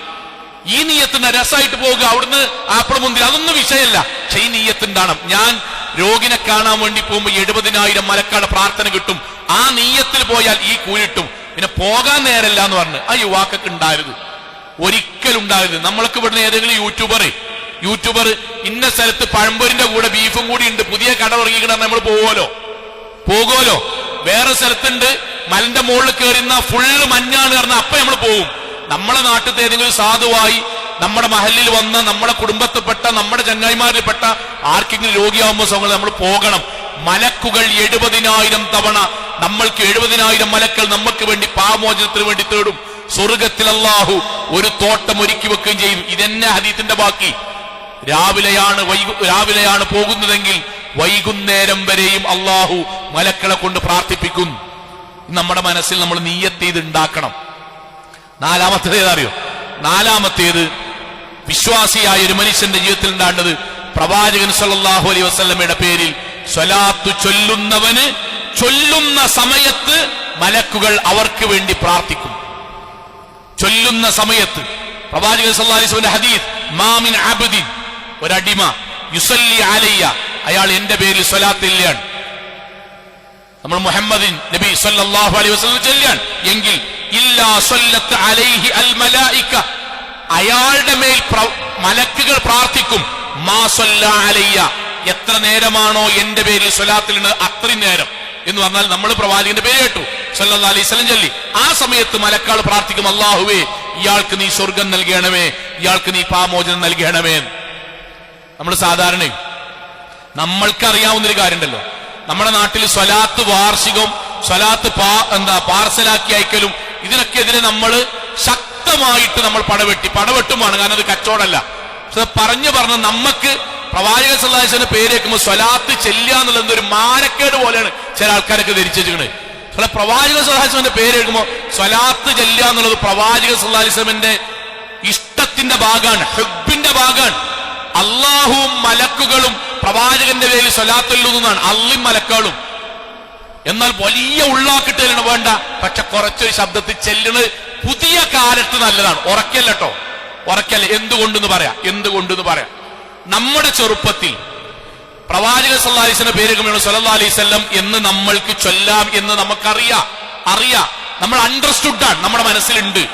ഈ നീയത്തിന്റെ രസമായിട്ട് പോവുക, അവിടുന്ന് ആപ്പിൾ മുന്തിരി അതൊന്നും വിഷയമല്ല. പക്ഷെ ഈ നീയത്തുണ്ടാണം. ഞാൻ രോഗിനെ കാണാൻ വേണ്ടി പോകുമ്പോൾ 70,000 മലക്കാട് പ്രാർത്ഥന കിട്ടും. ആ നീയത്തിൽ പോയാൽ ഈ കൂലിട്ടും. പിന്നെ പോകാൻ നേരല്ല എന്ന് പറഞ്ഞ് ആ യുവാക്കൾക്ക് ഉണ്ടായത് ഒരിക്കലും ഉണ്ടായത്. നമ്മൾക്ക് ഇവിടുന്ന് ഏതെങ്കിലും യൂട്യൂബർ ഇന്ന സ്ഥലത്ത് പഴംപൊരിന്റെ കൂടെ ബീഫും കൂടി ഉണ്ട്, പുതിയ കട തുടങ്ങിക്കിടാൻ നമ്മൾ പോകുമല്ലോ. വേറെ സ്ഥലത്തുണ്ട് മലന്റെ മുകളിൽ കയറുന്ന ഫുള്ള് മഞ്ഞാണ് പറഞ്ഞാൽ അപ്പൊ നമ്മൾ പോകും. നമ്മളെ നാട്ടിലത്തെ ഏതെങ്കിലും സാധുവായി നമ്മുടെ മഹലിൽ വന്ന നമ്മുടെ കുടുംബത്തിൽപ്പെട്ട നമ്മുടെ ചങ്ങായിമാരിൽപ്പെട്ട ആർക്കെങ്കിലും രോഗിയാവുമ്പോൾ നമ്മൾ പോകണം. മലക്കുകൾ 70,000 തവണ നമ്മൾക്ക് 70,000 മലക്കൾ നമുക്ക് വേണ്ടി പാപമോചനത്തിന് വേണ്ടി തേടും. സ്വർഗത്തിൽ അല്ലാഹു ഒരു തോട്ടം ഒരുക്കി വെക്കുകയും ചെയ്യും. ഇതെന്നെ ഹദീസിന്റെ ബാക്കി. രാവിലെയാണ് പോകുന്നതെങ്കിൽ വൈകുന്നേരം വരെയും അല്ലാഹു മലക്കളെ കൊണ്ട് പ്രാർത്ഥിപ്പിക്കും. നമ്മുടെ മനസ്സിൽ നമ്മൾ നിയ്യത്ത് ചെയ്ത് ഉണ്ടാക്കണം. നാലാമത്തേത് ഏതറിയോ? നാലാമത്തേത് വിശ്വാസിയായ ഒരു മനുഷ്യന്റെ ജീവിതത്തിൽ ഉണ്ടാകേണ്ടത് പ്രവാചകൻ സല്ലല്ലാഹു അലൈഹി വസല്ലമയുടെ പേരിൽ സ്വലാത്ത് ചൊല്ലുന്നവന് ചൊല്ലുന്ന സമയത്ത് മലക്കുകൾ അവർക്ക് വേണ്ടി പ്രാർത്ഥിക്കും. ചൊല്ലുന്ന സമയത്ത് പ്രവാചകൻ സല്ലല്ലാഹു അലൈഹി വസല്ലം ഹദീസ്, മാ മിൻ അബ്ദിൻ, ഒരടിമ യുസല്ലി അലയ്യ, അയാൾ എന്റെ പേരിൽ സ്വലാത്തില്ലാണ്, നമ്മൾ മുഹമ്മദിൻ നബി സല്ലല്ലാഹു അലൈഹി വസല്ലം ചൊല്ലിയാണ് എങ്കിൽ ഇല്ലാ സ്വല്ലത്ത് അലൈഹി അൽ മലായിക, അയാളുടെ മേൽ മലക്കുകൾ പ്രാർത്ഥിക്കും. മാ സ്വല്ലാ അലയ്യ, എത്ര നേരമാണോ എന്റെ പേരിൽ സ്വലാത്തിലുണ്ട് അത്രയും നേരം എന്ന് പറഞ്ഞാൽ നമ്മൾ പ്രവാചകന്റെ പേര് കേട്ടു സല്ലല്ലാഹു അലൈഹി വസല്ലം ചൊല്ലി. ആ സമയത്ത് മലക്കുകൾ പ്രാർത്ഥിക്കും, അല്ലാഹുവേ ഇയാൾക്ക് നീ സ്വർഗം നൽകണമേ, ഇയാൾക്ക് നീ പാപമോചനം നൽകണമേ. നമ്മൾ സാധാരണ നമ്മൾക്കറിയാവുന്നൊരു കാര്യമുണ്ടല്ലോ, നമ്മുടെ നാട്ടിൽ സ്വലാത്ത് വാർഷികവും സ്വലാത്ത് പാർസലാക്കി അയക്കലും ഇതിനൊക്കെതിരെ നമ്മൾ ശക്തമായിട്ട് നമ്മൾ പടവെട്ടുമാണ്. കാരണം അത് കച്ചവടമല്ല. പക്ഷെ പറഞ്ഞു നമുക്ക് പ്രവാചകൻ സല്ലല്ലാഹു അലൈഹി വസല്ലം പേര് കേൾക്കുമ്പോൾ സ്വലാത്ത് ചെല്ലുക എന്നുള്ളത് ഒരു മാനക്കേട് പോലെയാണ് ചില ആൾക്കാരൊക്കെ ധരിച്ചിരിക്കുന്നത്. പ്രവാചകൻ സല്ലല്ലാഹു അലൈഹി വസല്ലം പേര് കേൾക്കുമ്പോൾ സ്വലാത്ത് ചെല്ലുക എന്നുള്ളത് പ്രവാചകൻ സല്ലല്ലാഹു അലൈഹി വസല്ലമിന്റെ ഇഷ്ടത്തിന്റെ ഭാഗമാണ്, ഹുബ്ബിന്റെ ഭാഗമാണ്. അള്ളാഹുവും മലക്കുകളും പ്രവാചകന്റെ പേരിൽ സ്വലാത്ത് ചൊല്ലുന്നതാണ്, അള്ളിയും മലക്കുകളും. എന്നാൽ വലിയ ഉള്ളാക്കിട്ടലാണ് വേണ്ട, പക്ഷെ കുറച്ചൊരു ശബ്ദത്തിൽ ചെല്ലുന്നത് പുതിയ കാലത്ത് നല്ലതാണ്. ഉറക്കല്ല കേട്ടോ, ഉറക്കല്ല. എന്തുകൊണ്ടെന്ന് പറയാം. നമ്മുടെ ചെറുപ്പത്തിൽ പ്രവാചകൻ സല്ലല്ലാഹു അലൈഹി വസല്ലം പേര് സല്ലല്ലാഹു അലൈഹി വസല്ലം എന്ന് നമ്മൾക്ക് ചൊല്ലാം എന്ന് നമുക്കറിയാം. നമ്മൾ അണ്ടർസ്റ്റുഡാണ്, നമ്മുടെ മനസ്സിലുണ്ട്.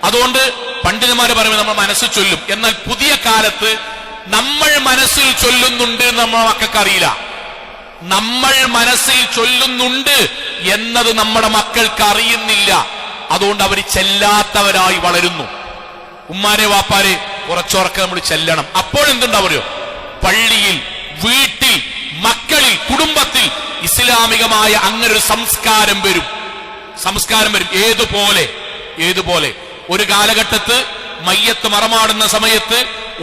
അതുകൊണ്ട് പണ്ഡിതന്മാര് പറയുമ്പോൾ നമ്മൾ മനസ്സിൽ ചൊല്ലും. എന്നാൽ പുതിയ കാലത്ത് നമ്മൾ മനസ്സിൽ ചൊല്ലുന്നുണ്ട് എന്ന് നമ്മുടെ മക്കൾക്ക് അറിയില്ല. നമ്മൾ മനസ്സിൽ ചൊല്ലുന്നുണ്ട് എന്നത് നമ്മുടെ മക്കൾക്ക് അറിയുന്നില്ല. അതുകൊണ്ട് അവർ ചെല്ലാത്തവരായി വളരുന്നു. ഉമ്മാരെ വാപ്പാരെ കുറച്ചുറക്കെ നമ്മൾ ചെല്ലണം. അപ്പോൾ എന്തുണ്ടാവുമോ? പള്ളിയിൽ, വീട്ടിൽ, മക്കളിൽ, കുടുംബത്തിൽ ഇസ്ലാമികമായ അങ്ങനൊരു സംസ്കാരം വരും. ഏതുപോലെ ഒരു കാലഘട്ടത്ത് മയ്യത്ത് മറമാടുന്ന സമയത്ത്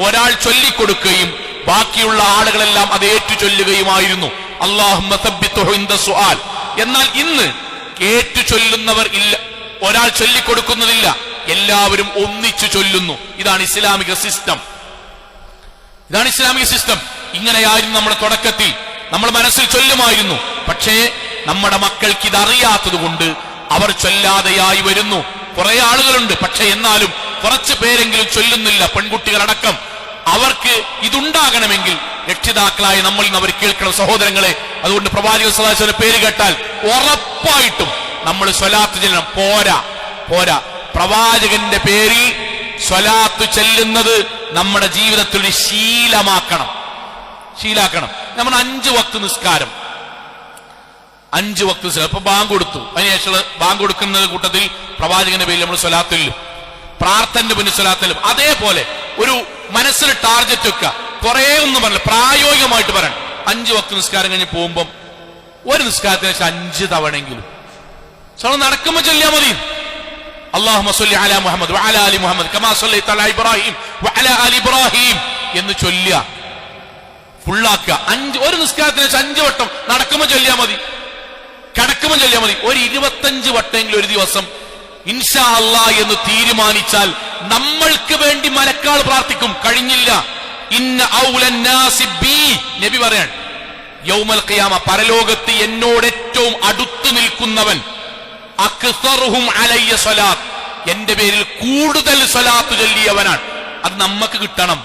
ഒരാൾ ചൊല്ലിക്കൊടുക്കുകയും ബാക്കിയുള്ള ആളുകളെല്ലാം അത് ഏറ്റു ചൊല്ലുകയുമായിരുന്നു. അല്ലാഹുമ്മ സബ്ബിത്ഹു ഇൻദ സുആൽ. എന്നാൽ ഇന്ന് ഏറ്റു ചൊല്ലുന്നവർ ഇല്ല, ഒരാൾ ചൊല്ലിക്കൊടുക്കുന്നതില്ല, എല്ലാവരും ഒന്നിച്ചു ചൊല്ലുന്നു. ഇതാണ് ഇസ്ലാമിക സിസ്റ്റം. ഇങ്ങനെയായിരുന്നു നമ്മുടെ തുടക്കത്തിൽ. നമ്മൾ മനസ്സിൽ ചൊല്ലുമായിരുന്നു. പക്ഷേ നമ്മുടെ മക്കൾക്ക് ഇതറിയാത്തത് കൊണ്ട് അവർ ചൊല്ലാതെയായി വരുന്നു. കുറെ ആളുകളുണ്ട്, പക്ഷെ എന്നാലും കുറച്ചു പേരെങ്കിലും ചൊല്ലുന്നില്ല, പെൺകുട്ടികളടക്കം. അവർക്ക് ഇതുണ്ടാകണമെങ്കിൽ രക്ഷിതാക്കളായ നമ്മൾ ഇന്ന് അവർ കേൾക്കണം സഹോദരങ്ങളെ. അതുകൊണ്ട് പ്രവാചകൻ സല്ലല്ലാഹു അലൈഹി വസല്ലം പേര് കേട്ടാൽ ഉറപ്പായിട്ടും നമ്മൾ സ്വലാത്ത് ചെല്ലണം. പോരാ, പ്രവാചകന്റെ പേരിൽ സ്വലാത്ത് ചെല്ലുന്നത് നമ്മുടെ ജീവിതത്തിൽ ശീലമാക്കണം. നമ്മൾ 5 വക്ത് നിസ്കാരം, 5 വക്ത് ഇപ്പൊ ബാങ്ക് കൊടുത്തു, അതിനുശേഷം ബാങ്ക് കൊടുക്കുന്ന കൂട്ടത്തിൽ പ്രവാചകന്റെ പേരിൽ നമ്മൾ സ്വലാത്ത് ചൊല്ലും, പ്രാർത്ഥനയുടെ മുന്നിൽ സ്വലാത്ത് ചൊല്ലും. അതേപോലെ ഒരു മനസ്സിൽ ടാർഗറ്റ് വെക്കുക. കുറെ ഒന്നും പറഞ്ഞില്ല, പ്രായോഗികമായിട്ട് പറയണം. 5 വക്ത് നിസ്കാരം കഴിഞ്ഞ് പോകുമ്പം ഒരു നിസ്കാരത്തിന് ശേഷം 5 തവണെങ്കിലും നടക്കുമ്പോൾ ചൊല്ലിയാൽ മതി. അല്ലാഹുമ്മ സ്വല്ലി അലാ മുഹമ്മദ് വഅലാ ആലി മുഹമ്മദ് കമാ സ്വല്ലൈത അലാ ഇബ്രാഹിം വഅലാ ആലി ഇബ്രാഹിം എന്ന് ചൊല്ലുക, ഫുള്ളാക്കുക. ഒരു നിസ്കാരത്തിന് ശേഷം 5 വട്ടം നടക്കുമ്പോൾ ചൊല്ലിയാൽ മതി, കിടക്കുമ്പോൾ ചൊല്ലിയാൽ മതി. ഒരു 25 വട്ടെങ്കിലും ഒരു ദിവസം ഇൻഷാ അല്ലാഹ് എന്ന് തീരുമാനിച്ചാൽ നമ്മൾക്ക് വേണ്ടി മലക്കാൾ പ്രാർത്ഥിക്കും. കഴിഞ്ഞില്ല, ഇന്ന ഔലൻ നാസി ബി, നബി പറയാൻ യൗമൽ ഖിയാമ, പരലോകത്ത് എന്നോട് ഏറ്റവും അടുത്തു നിൽക്കുന്നവൻ അക്സറുഹും അലയ്യ സ്വലാത്ത്, എന്റെ പേരിൽ കൂടുതൽ സ്വലാത്ത് ചൊല്ലിയവനാണ്. അത് നമുക്ക് കിട്ടണം.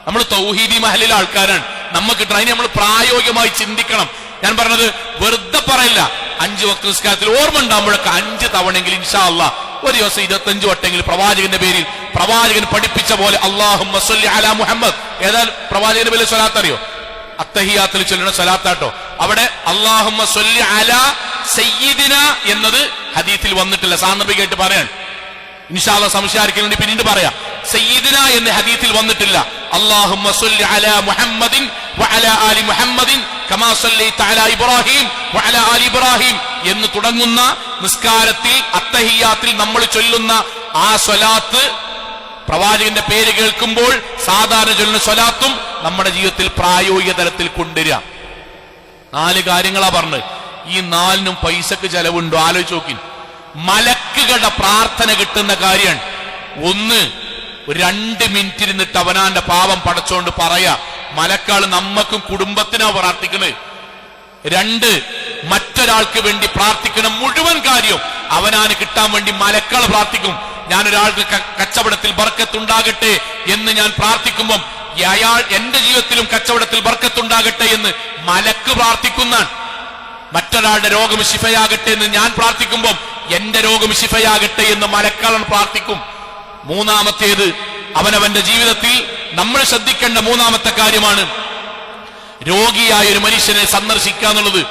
നമ്മൾ തൗഹീദി മഹലിലെ ആൾക്കാരാണ്, നമുക്ക് കിട്ടണം. അതിന് നമ്മൾ പ്രായോഗികമായി ചിന്തിക്കണം. ഞാൻ പറഞ്ഞത് വെറുതെ പറയില്ല. 5 വക്ത് നിസ്കാരത്തിൽ ഓർമ്മ ഉണ്ടാകുമ്പോഴൊക്കെ 5 തവണെങ്കിലും ഇൻഷാ അല്ലാഹ് ഒരു ദിവസം 25 വട്ടെങ്കിലും പ്രവാചകന്റെ പേരിൽ പ്രവാചകൻ പഠിപ്പിച്ച പോലെ അല്ലാഹുമ്മ സ്വല്ലി അലാ മുഹമ്മദ്. ഏതാ പ്രവാചകന്റെ പേരിൽ സ്വലാത്ത് അറിയോ? അത്തഹിയാത്തിൽ ചൊല്ലുന്ന സ്വലാത്താട്ടോ. അവിടെ അല്ലാഹുമ്മ സ്വല്ലി അലാ സയ്യിദിന എന്നത് ഹദീസിൽ വന്നിട്ടില്ല, സാന്ദർഭികമായിട്ട് പറയാൻ. ഇൻഷാ അല്ലാഹ് സംശയാർക്കുന്നുണ്ട്, പിന്നീട് പറയാം. സയ്യിദിന എന്ന് ഹദീസിൽ വന്നിട്ടില്ല. അല്ലാഹുമ്മ സ്വല്ലി അലാ മുഹമ്മദിൻ വഅലാ ആലി മുഹമ്മദിൻ കമാ സ്വല്ലൈത അലാ ഇബ്രാഹിം വഅലാ ആലി ഇബ്രാഹിം എന്ന് തുടങ്ങുന്ന നിസ്കാരത്തിൽ അത്തഹിയാത്തിൽ നമ്മൾ ചൊല്ലുന്ന ആ സ്വലാത്ത് പ്രവാചകന്റെ പേര് കേൾക്കുമ്പോൾ സാധാരണ ചൊല്ലുന്ന സ്വലാത്തും നമ്മുടെ ജീവിതത്തിൽ പ്രായോഗിക തലത്തിൽ കൊണ്ടുവരിക. 4 കാര്യങ്ങളാ പറഞ്ഞത്. ഈ 4നും പൈസക്ക് ചെലവുണ്ടോ? ആലോചിച്ച് നോക്കി. മലക്കുകളുടെ പ്രാർത്ഥന കിട്ടുന്ന കാര്യമാണ്. 1, 2 മിനിറ്റ് ഇരുന്നിട്ട് അവനാന്റെ പാപം പടച്ചോണ്ട് പറയാ, മലക്കാൾ നമ്മക്കും കുടുംബത്തിനാ പ്രാർത്ഥിക്കുന്നത്. 2, മറ്റൊരാൾക്ക് വേണ്ടി പ്രാർത്ഥിക്കുന്ന മുഴുവൻ കാര്യവും അവനാന് കിട്ടാൻ വേണ്ടി മലക്കാൾ പ്രാർത്ഥിക്കും. ഞാനൊരാൾക്ക് കച്ചവടത്തിൽ ബർക്കത്തുണ്ടാകട്ടെ എന്ന് ഞാൻ പ്രാർത്ഥിക്കുമ്പം അയാൾ എന്റെ ജീവിതത്തിലും കച്ചവടത്തിൽ ബർക്കത്തുണ്ടാകട്ടെ എന്ന് മലക്ക് പ്രാർത്ഥിക്കുന്നതാണ്. മറ്റൊരാളുടെ രോഗം ശിഫയാകട്ടെ എന്ന് ഞാൻ പ്രാർത്ഥിക്കുമ്പോൾ എന്റെ രോഗം ശിഫയാകട്ടെ എന്ന് മലക്കാളൻ പ്രാർത്ഥിക്കും. 3-മത്തേത് അവനവന്റെ ജീവിതത്തിൽ നമ്മൾ ശ്രദ്ധിക്കേണ്ട 3-മത്തെ കാര്യമാണ് രോഗിയായ ഒരു മനുഷ്യനെ സന്ദർശിക്കുക എന്നുള്ളത്.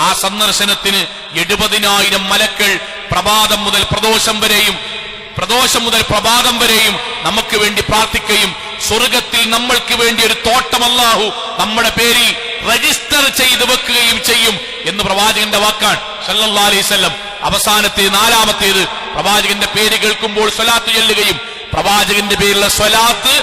ആ സന്ദർശനത്തിന് 70,000 മലക്കൾ പ്രഭാതം മുതൽ പ്രദോഷം മുതൽ പ്രഭാതം വരെയും നമുക്ക് വേണ്ടി പ്രാർത്ഥിക്കുകയും സ്വർഗത്തിൽ നമ്മൾക്ക് വേണ്ടി ഒരു തോട്ടം അല്ലാഹു നമ്മുടെ പേരിൽ രജിസ്റ്റർ ചെയ്ത് വെക്കുകയും ചെയ്യും എന്ന് പ്രവാചകന്റെ വാക്കാണ് സല്ലല്ലാഹു അലൈഹി വസല്ലം. അവസാനത്തെ 4-മത്തേത് പ്രവാചകന്റെ പേര് കേൾക്കുമ്പോൾ സ്വലാത്ത് ചൊല്ലുകയും പ്രവാചകന്റെ പേരിലുള്ള സ്വലാത്ത്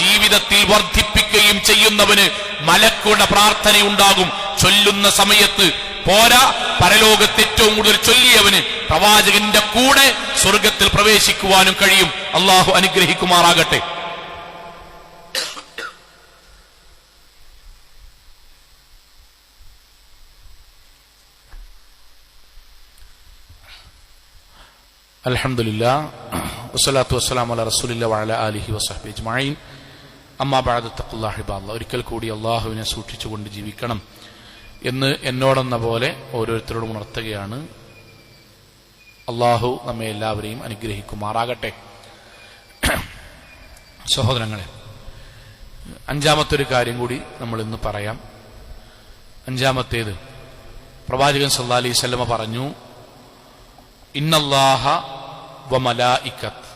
ജീവിതത്തിൽ വർദ്ധിപ്പിക്കുകയും പ്രവർത്തിക്കുകയും ചെയ്യുന്നവന് മലക്കുകളുടെ പ്രാർത്ഥനയുണ്ടാകും ചൊല്ലുന്ന സമയത്ത്. പോരാ, പരലോകത്ത് ഏറ്റവും കൂടുതൽ ചൊല്ലിയവന് പ്രവാചകന്റെ കൂടെ സ്വർഗത്തിൽ പ്രവേശിക്കുവാനും കഴിയും. അള്ളാഹു അനുഗ്രഹിക്കുമാറാകട്ടെ. അൽഹംദുലില്ലാഹ് വസ്സലാത്തു വസ്സലാമു അലാ റസൂലില്ലാഹി വഅലാ ആലിഹി വസഹ്ബിഹി അജ്മഈൻ. അമ്മാ ബഅദ് തഖ്വല്ലാഹി ഇബാദല്ലാഹ്. ഒരിക്കൽ കൂടി അള്ളാഹുവിനെ സൂക്ഷിച്ചുകൊണ്ട് ജീവിക്കണം എന്ന് എന്നോടെന്ന പോലെ ഓരോരുത്തരോടും ഉണർത്തുകയാണ്. അള്ളാഹു നമ്മെ എല്ലാവരെയും അനുഗ്രഹിക്കുമാറാകട്ടെ. സഹോദരങ്ങളെ, അഞ്ചാമത്തെ ഒരു കാര്യം കൂടി നമ്മൾ ഇന്ന് പറയാം. അഞ്ചാമത്തേത്, പ്രവാചകൻ സല്ലല്ലാഹു അലൈഹി വസല്ലമ പറഞ്ഞു, ഇന്നല്ലാഹ വ മലായികത്ത്,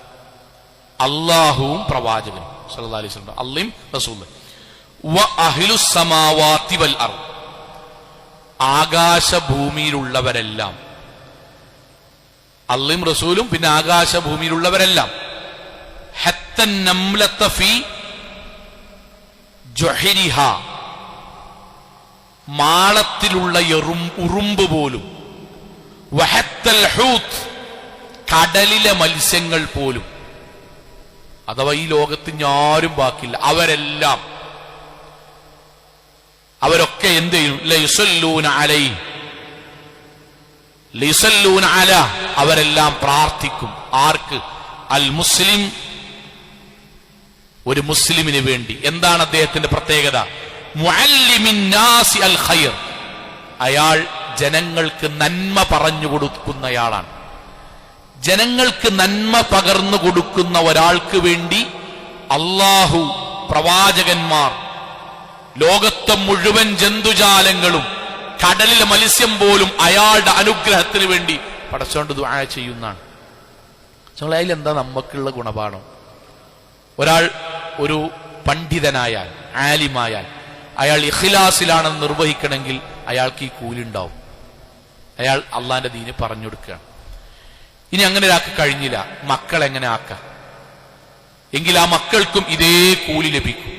അല്ലാഹുവും പ്രവാചകനും സല്ലല്ലാഹു അലൈഹി വസല്ലം, അല്ലാഹും റസൂലും, വ അഹ്ലുസ് സമാവാതി വൽ അർദ്, ആകാശഭൂമിയിലുള്ളവരെല്ലാം, അല്ലാഹും റസൂലും പിന്നെ ആകാശഭൂമിയിലുള്ളവരെല്ലാം, ഹത്തൻ നംലത ഫീ ജുഹരിഹ, മാളത്തിലുള്ള ഉറുമ്പ് പോലും, വഹത്തൽ ഹൂത്ത്, കടലിലെ മത്സ്യങ്ങൾ പോലും, അഥവാ ഈ ലോകത്ത് ആരും ബാക്കിയില്ല, അവരെല്ലാം, അവരൊക്കെ എന്ത് ചെയ്യും? ലയുസല്ലൂന അലൈഹി, ലയുസല്ലൂന അലാ, അവരെല്ലാം പ്രാർത്ഥിക്കും. ആർക്ക്? അൽ മുസ്ലിം, ഒരു മുസ്ലിമിന് വേണ്ടി. എന്താണ് അദ്ദേഹത്തിന്റെ പ്രത്യേകത? മുഅല്ലിമിൻ നാസി അൽ ഖൈർ, അയാൾ ജനങ്ങൾക്ക് നന്മ പറഞ്ഞു കൊടുക്കുന്നയാളാണ്. ജനങ്ങൾക്ക് നന്മ പകർന്നു കൊടുക്കുന്ന ഒരാൾക്ക് വേണ്ടി അല്ലാഹു, പ്രവാചകന്മാർ, ലോകത്തെ മുഴുവൻ ജന്തുജാലങ്ങളും, കടലിലെ മത്സ്യം പോലും അയാളുടെ അനുഗ്രഹത്തിന് വേണ്ടി പടച്ചോണ്ട് ദുആ ചെയ്യുന്നതാണ്. അതിലെന്താ നമുക്കുള്ള ഗുണപാഠം? ഒരാൾ ഒരു പണ്ഡിതനായാൽ, ആലിമായാൽ, അയാൾ ഇഖ്ലാസിലാണെന്ന് നിർവഹിക്കണമെങ്കിൽ അയാൾക്ക് ഈ കൂലി ഉണ്ടാവും. അയാൾ അള്ളാന്റെ ദീന് പറഞ്ഞു കൊടുക്കുകയാണ്. ഇനി അങ്ങനെ ഒരാൾക്ക് കഴിഞ്ഞില്ല, മക്കൾ എങ്ങനെ ആക്കാം? എങ്കിൽ ആ മക്കൾക്കും ഇതേ കൂലി ലഭിക്കും.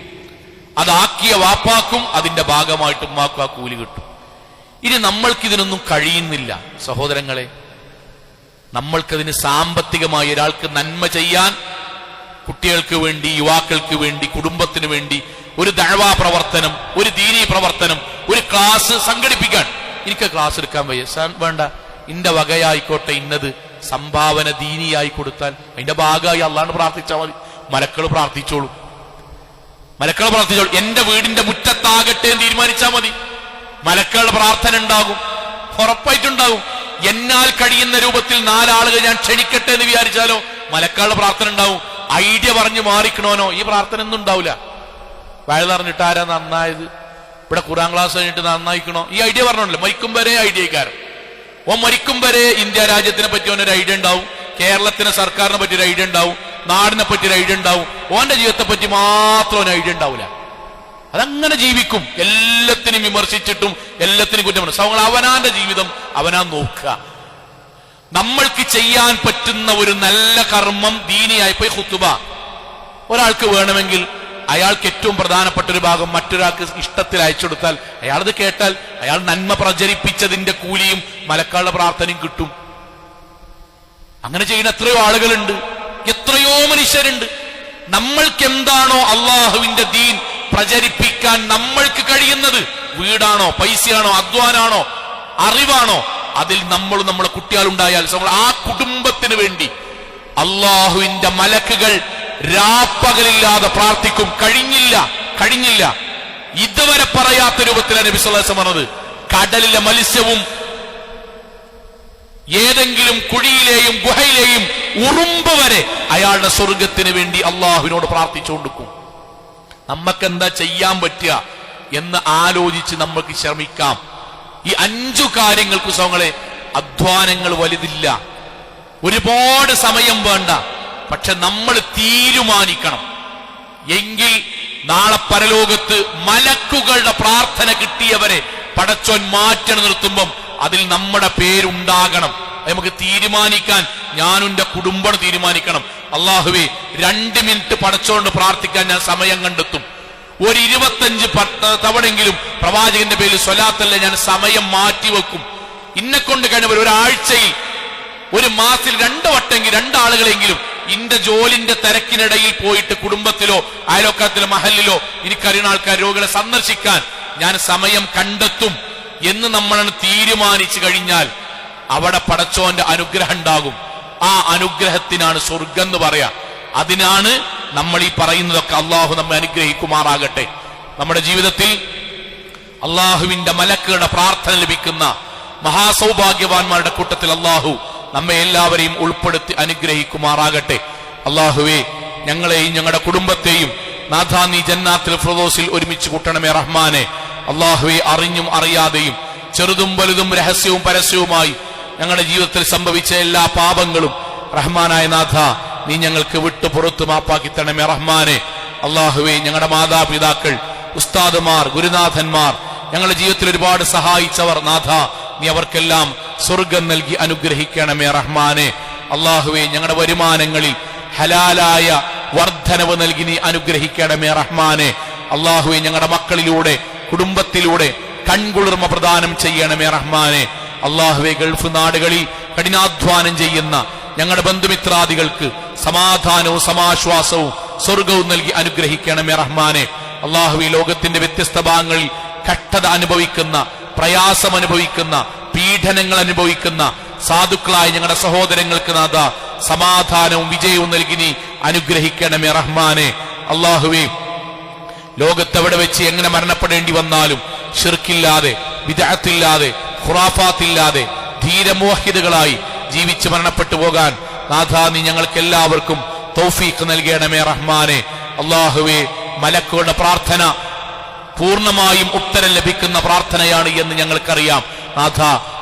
അതാക്കിയ വാപ്പാക്കും അതിന്റെ ഭാഗമായിട്ട് ഉമ്മാക്കും ആ കൂലി കിട്ടും. ഇനി നമ്മൾക്കിതിനൊന്നും കഴിയുന്നില്ല സഹോദരങ്ങളെ, നമ്മൾക്കതിന് സാമ്പത്തികമായി ഒരാൾക്ക് നന്മ ചെയ്യാൻ, കുട്ടികൾക്ക് വേണ്ടി, യുവാക്കൾക്ക് വേണ്ടി, കുടുംബത്തിന് വേണ്ടി ഒരു ദഅവാ പ്രവർത്തനം, ഒരു ദീനീ പ്രവർത്തനം, ഒരു ക്ലാസ് സംഘടിപ്പിക്കാൻ, എനിക്ക് ക്ലാസ് എടുക്കാൻ വയ്യ, വേണ്ട, ഇന്റെ വകയായിക്കോട്ടെ, ഇന്നത് സംഭാവന ദീനിയായി കൊടുത്താൽ അതിന്റെ ഭാഗമായി അള്ളാഹ് പ്രാർത്ഥിച്ചാൽ മതി. മലക്കൾ പ്രാർത്ഥിച്ചോളൂ, മലക്കൾ പ്രാർത്ഥിച്ചോളൂ. എന്റെ വീടിന്റെ മുറ്റത്താകട്ടെ എന്ന് തീരുമാനിച്ചാൽ മതി, മലക്കളുടെ പ്രാർത്ഥന ഉണ്ടാകും, ഉറപ്പായിട്ടുണ്ടാകും. എന്നാൽ കഴിയുന്ന രൂപത്തിൽ 4 ആളുകൾ ഞാൻ ക്ഷണിക്കട്ടെ എന്ന് വിചാരിച്ചാലോ മലക്കളുടെ പ്രാർത്ഥന ഉണ്ടാവും. ഐഡിയ പറഞ്ഞു മാറിക്കണോനോ ഈ പ്രാർത്ഥന ഒന്നും ഉണ്ടാവില്ല. വയൽ അറിഞ്ഞിട്ട് ആരാ നന്നായത്? ഇവിടെ ഖുർആൻ ക്ലാസ് കഴിഞ്ഞിട്ട് നന്നായിക്കണോ? ഈ ഐഡിയ പറഞ്ഞോണ്ടല്ലോ, മരിക്കും വരെ ഐഡിയക്കാരൻ. മരിക്കും വരെ ഇന്ത്യ രാജ്യത്തിനെ പറ്റി ഓനൊരു ഐഡിയ ഉണ്ടാവും, കേരളത്തിനെ സർക്കാരിനെ പറ്റി ഒരു ഐഡിയ ഉണ്ടാവും, നാടിനെ പറ്റി ഒരു ഐഡിയ ഉണ്ടാവും. ഓന്റെ ജീവിതത്തെ പറ്റി മാത്രം ഒരു ഐഡിയ ഉണ്ടാവില്ല. അതങ്ങനെ ജീവിക്കും, എല്ലാത്തിനും വിമർശിച്ചിട്ടും എല്ലാത്തിനും കുറ്റം. സൗങ്ങൾ അവനാന്റെ ജീവിതം അവനാ നോക്കുക. നമ്മൾക്ക് ചെയ്യാൻ പറ്റുന്ന ഒരു നല്ല കർമ്മം ദീനിയായി പോയി ഖുതുബ ഒരാൾക്ക് വേണമെങ്കിൽ അയാൾക്ക് ഏറ്റവും പ്രധാനപ്പെട്ട ഒരു ഭാഗം മറ്റൊരാൾക്ക് ഇഷ്ടത്തിൽ അയച്ചു കൊടുത്താൽ, അയാളത് കേട്ടാൽ അയാൾ നന്മ പ്രചരിപ്പിച്ചതിന്റെ കൂലിയും മലക്കളുടെ പ്രാർത്ഥനയും കിട്ടും. അങ്ങനെ ചെയ്യുന്ന എത്രയോ ആളുകളുണ്ട്, എത്രയോ മനുഷ്യരുണ്ട്. നമ്മൾക്ക് എന്താണോ അള്ളാഹുവിന്റെ ദീൻ പ്രചരിപ്പിക്കാൻ നമ്മൾക്ക് കഴിയുന്നത്, വീടാണോ, പൈസയാണോ, അധ്വാനാണോ, അറിവാണോ, അതിൽ നമ്മൾ നമ്മുടെ കുട്ടികളുണ്ടായാൽ ആ കുടുംബത്തിന് വേണ്ടി അള്ളാഹുവിന്റെ മലക്കുകൾ രാപ്പകലില്ലാതെ പ്രാർത്ഥിക്കും. കഴിഞ്ഞില്ല ഇതുവരെ പറയാത്ത രൂപത്തിലാണ് നബി സല്ലല്ലാഹു അലൈഹി വസല്ലം പറഞ്ഞത്. കടലിലെ മത്സ്യവും ഏതെങ്കിലും കുഴിയിലെയും ഗുഹയിലെയും ഉറുമ്പ് വരെ അയാളുടെ സ്വർഗത്തിന് വേണ്ടി അള്ളാഹുവിനോട് പ്രാർത്ഥിച്ചുകൊണ്ടിരിക്കും. നമുക്കെന്താ ചെയ്യാൻ പറ്റുക എന്ന് ആലോചിച്ച് നമുക്ക് ശ്രമിക്കാം. ഈ 5 കാര്യങ്ങൾക്ക് സഹോദരങ്ങളെ അധ്വാനങ്ങൾ വലുതില്ല, ഒരുപാട് സമയം വേണ്ട, പക്ഷെ നമ്മൾ തീരുമാനിക്കണം. എങ്കിൽ നാളെ പരലോകത്ത് മലക്കുകളുടെ പ്രാർത്ഥന കിട്ടിയവരെ പടച്ചോൻ മാറ്റി നിർത്തുമ്പം അതിൽ നമ്മുടെ പേരുണ്ടാകണം. നമുക്ക് തീരുമാനിക്കാൻ, ഞാനും എന്റെ കുടുംബം തീരുമാനിക്കണം, അള്ളാഹുവേ 2 മിനിറ്റ് പടച്ചോണ്ട് പ്രാർത്ഥിക്കാൻ ഞാൻ സമയം കണ്ടെത്തും. ഒരു 25 തവണയെങ്കിലും പ്രവാചകന്റെ പേരിൽ സ്വലാത്തല്ല ഞാൻ സമയം മാറ്റിവെക്കും. ഇന്നെക്കൊണ്ട് കഴിഞ്ഞവർ ഒരാഴ്ചയിൽ ഒരു മാസത്തിൽ 2 വട്ടെങ്കിൽ 2 ആളുകളെങ്കിലും ഇന്റെ ജോലിന്റെ തിരക്കിനിടയിൽ പോയിട്ട് കുടുംബത്തിലോ അയൽവക്കത്തിലോ മഹലിലോ എനിക്കറിയുന്ന ആൾക്കാർ രോഗികളെ സന്ദർശിക്കാൻ ഞാൻ സമയം കണ്ടെത്തും എന്ന് നമ്മൾ തീരുമാനിച്ചു കഴിഞ്ഞാൽ അവിടെ പടച്ചോന്റെ അനുഗ്രഹം ഉണ്ടാകും. ആ അനുഗ്രഹത്തിനാണ് സ്വർഗം എന്ന് പറയാ. അതിനാണ് നമ്മൾ ഈ പറയുന്നതൊക്കെ. അള്ളാഹു നമ്മെ അനുഗ്രഹിക്കുമാറാകട്ടെ. നമ്മുടെ ജീവിതത്തിൽ അള്ളാഹുവിന്റെ മലക്കുകളുടെ പ്രാർത്ഥന ലഭിക്കുന്ന മഹാസൗഭാഗ്യവാന്മാരുടെ കൂട്ടത്തിൽ അള്ളാഹു നമ്മെ എല്ലാവരെയും ഉൾപ്പെടുത്തി അനുഗ്രഹിക്കുമാറാകട്ടെ. അള്ളാഹുവേ, ഞങ്ങളെയും ഞങ്ങളുടെ കുടുംബത്തെയും നാഥാ നീ ജന്നാത്തുൽ ഫിർദൗസിൽ ഒരുമിച്ച് കൂട്ടണമേ റഹ്മാനെ. അള്ളാഹുവെ, അറിഞ്ഞും അറിയാതെയും ചെറുതും വലുതും രഹസ്യവും പരസ്യവുമായി ഞങ്ങളുടെ ജീവിതത്തിൽ സംഭവിച്ച എല്ലാ പാപങ്ങളും റഹ്മാനായ നാഥ നീ ഞങ്ങൾക്ക് വിട്ടു പുറത്തു മാപ്പാക്കി തരണമേ റഹ്മാനെ. അള്ളാഹുവെ, ഞങ്ങളുടെ മാതാപിതാക്കൾ, ഉസ്താദുമാർ, ഗുരുനാഥന്മാർ, ഞങ്ങളുടെ ജീവിതത്തിൽ ഒരുപാട് സഹായിച്ചവർ നാഥ നീ അവർക്കെല്ലാം സ്വർഗം നൽകി അനുഗ്രഹിക്കണമേ റഹ്മാനെ. അള്ളാഹുവെ, ഞങ്ങളുടെ വരുമാനങ്ങളിൽ ഹലാലായ വർധനവ് നൽകി നീ അനുഗ്രഹിക്കണമേ റഹ്മാനെ. അള്ളാഹുവെ, ഞങ്ങളുടെ മക്കളിലൂടെ കുടുംബത്തിലൂടെ കൺകുളിർമ പ്രദാനം ചെയ്യണമേ റഹ്മാനെ. അള്ളാഹുവെ, ഗൾഫ് നാടുകളിൽ കഠിനാധ്വാനം ചെയ്യുന്ന ഞങ്ങളുടെ ബന്ധുമിത്രാദികൾക്ക് സമാധാനവും സമാശ്വാസവും സ്വർഗവും നൽകി അനുഗ്രഹിക്കണമേ റഹ്മാനെ. അള്ളാഹുവെ, ലോകത്തിന്റെ വ്യത്യസ്ത ഭാഗങ്ങളിൽ കഷ്ടത അനുഭവിക്കുന്ന, പ്രയാസം അനുഭവിക്കുന്ന, പീഡനങ്ങൾ അനുഭവിക്കുന്ന സാധുക്കളായ ഞങ്ങളുടെ സഹോദരങ്ങൾക്ക് നാഥ സമാധാനവും വിജയവും നൽകി നീ അനുഗ്രഹിക്കണമേ റഹ്മാനെ. അള്ളാഹുവേ, ലോകത്തെവിടെ വെച്ച് എങ്ങനെ മരണപ്പെടേണ്ടി വന്നാലും ശിർക്കില്ലാതെ, ബിദ്അത്തില്ലാതെ, ഖുറാഫാത്തില്ലാതെ ധീരമോഹിതകളായി ജീവിച്ച് മരണപ്പെട്ടു പോകാൻ നാഥാ നീ ഞങ്ങൾക്ക് എല്ലാവർക്കും തൗഫീഖ് നൽകണമേ റഹ്മാനെ. അള്ളാഹുവേ, മലക്കുകളുടെ പ്രാർത്ഥന പൂർണ്ണമായും ഉത്തരം ലഭിക്കുന്ന പ്രാർത്ഥനയാണ് എന്ന് ഞങ്ങൾക്കറിയാം നാഥ.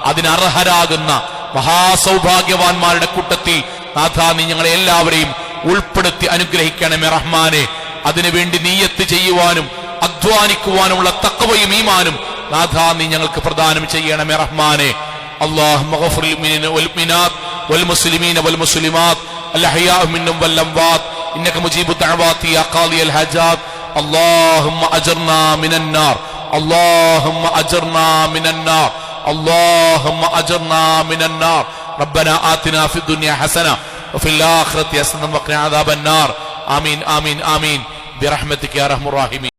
അതിനർഹരാകുന്ന മഹാസൗഭാഗ്യവാന്മാരുടെ കൂട്ടത്തിൽ നാഥ നീ ഞങ്ങളെ എല്ലാവരെയും ഉൾപ്പെടുത്തി അനുഗ്രഹിക്കണമേ റഹ്മാനെ. അതിനുവേണ്ടി നീയത്ത് ചെയ്യുവാനും അധ്വാനിക്കുവാനുമുള്ള തഖ്വയും ഈമാനും നാഥ നീ ഞങ്ങൾക്ക് പ്രദാനം ചെയ്യണമേ റഹ്മാനെ. اللهم اغفر للمؤمنين والمؤمنات والمسلمين والمسلمات الأحياء منهم والأموات إنك مجيب الدعوات يا قاضي الحاجات. اللهم أجرنا من النار، اللهم أجرنا من النار، اللهم أجرنا من النار. ربنا آتنا في الدنيا حسنة وفي الآخرة حسنة وقنا عذاب النار. آمين آمين آمين برحمتك يا أرحم الراحمين.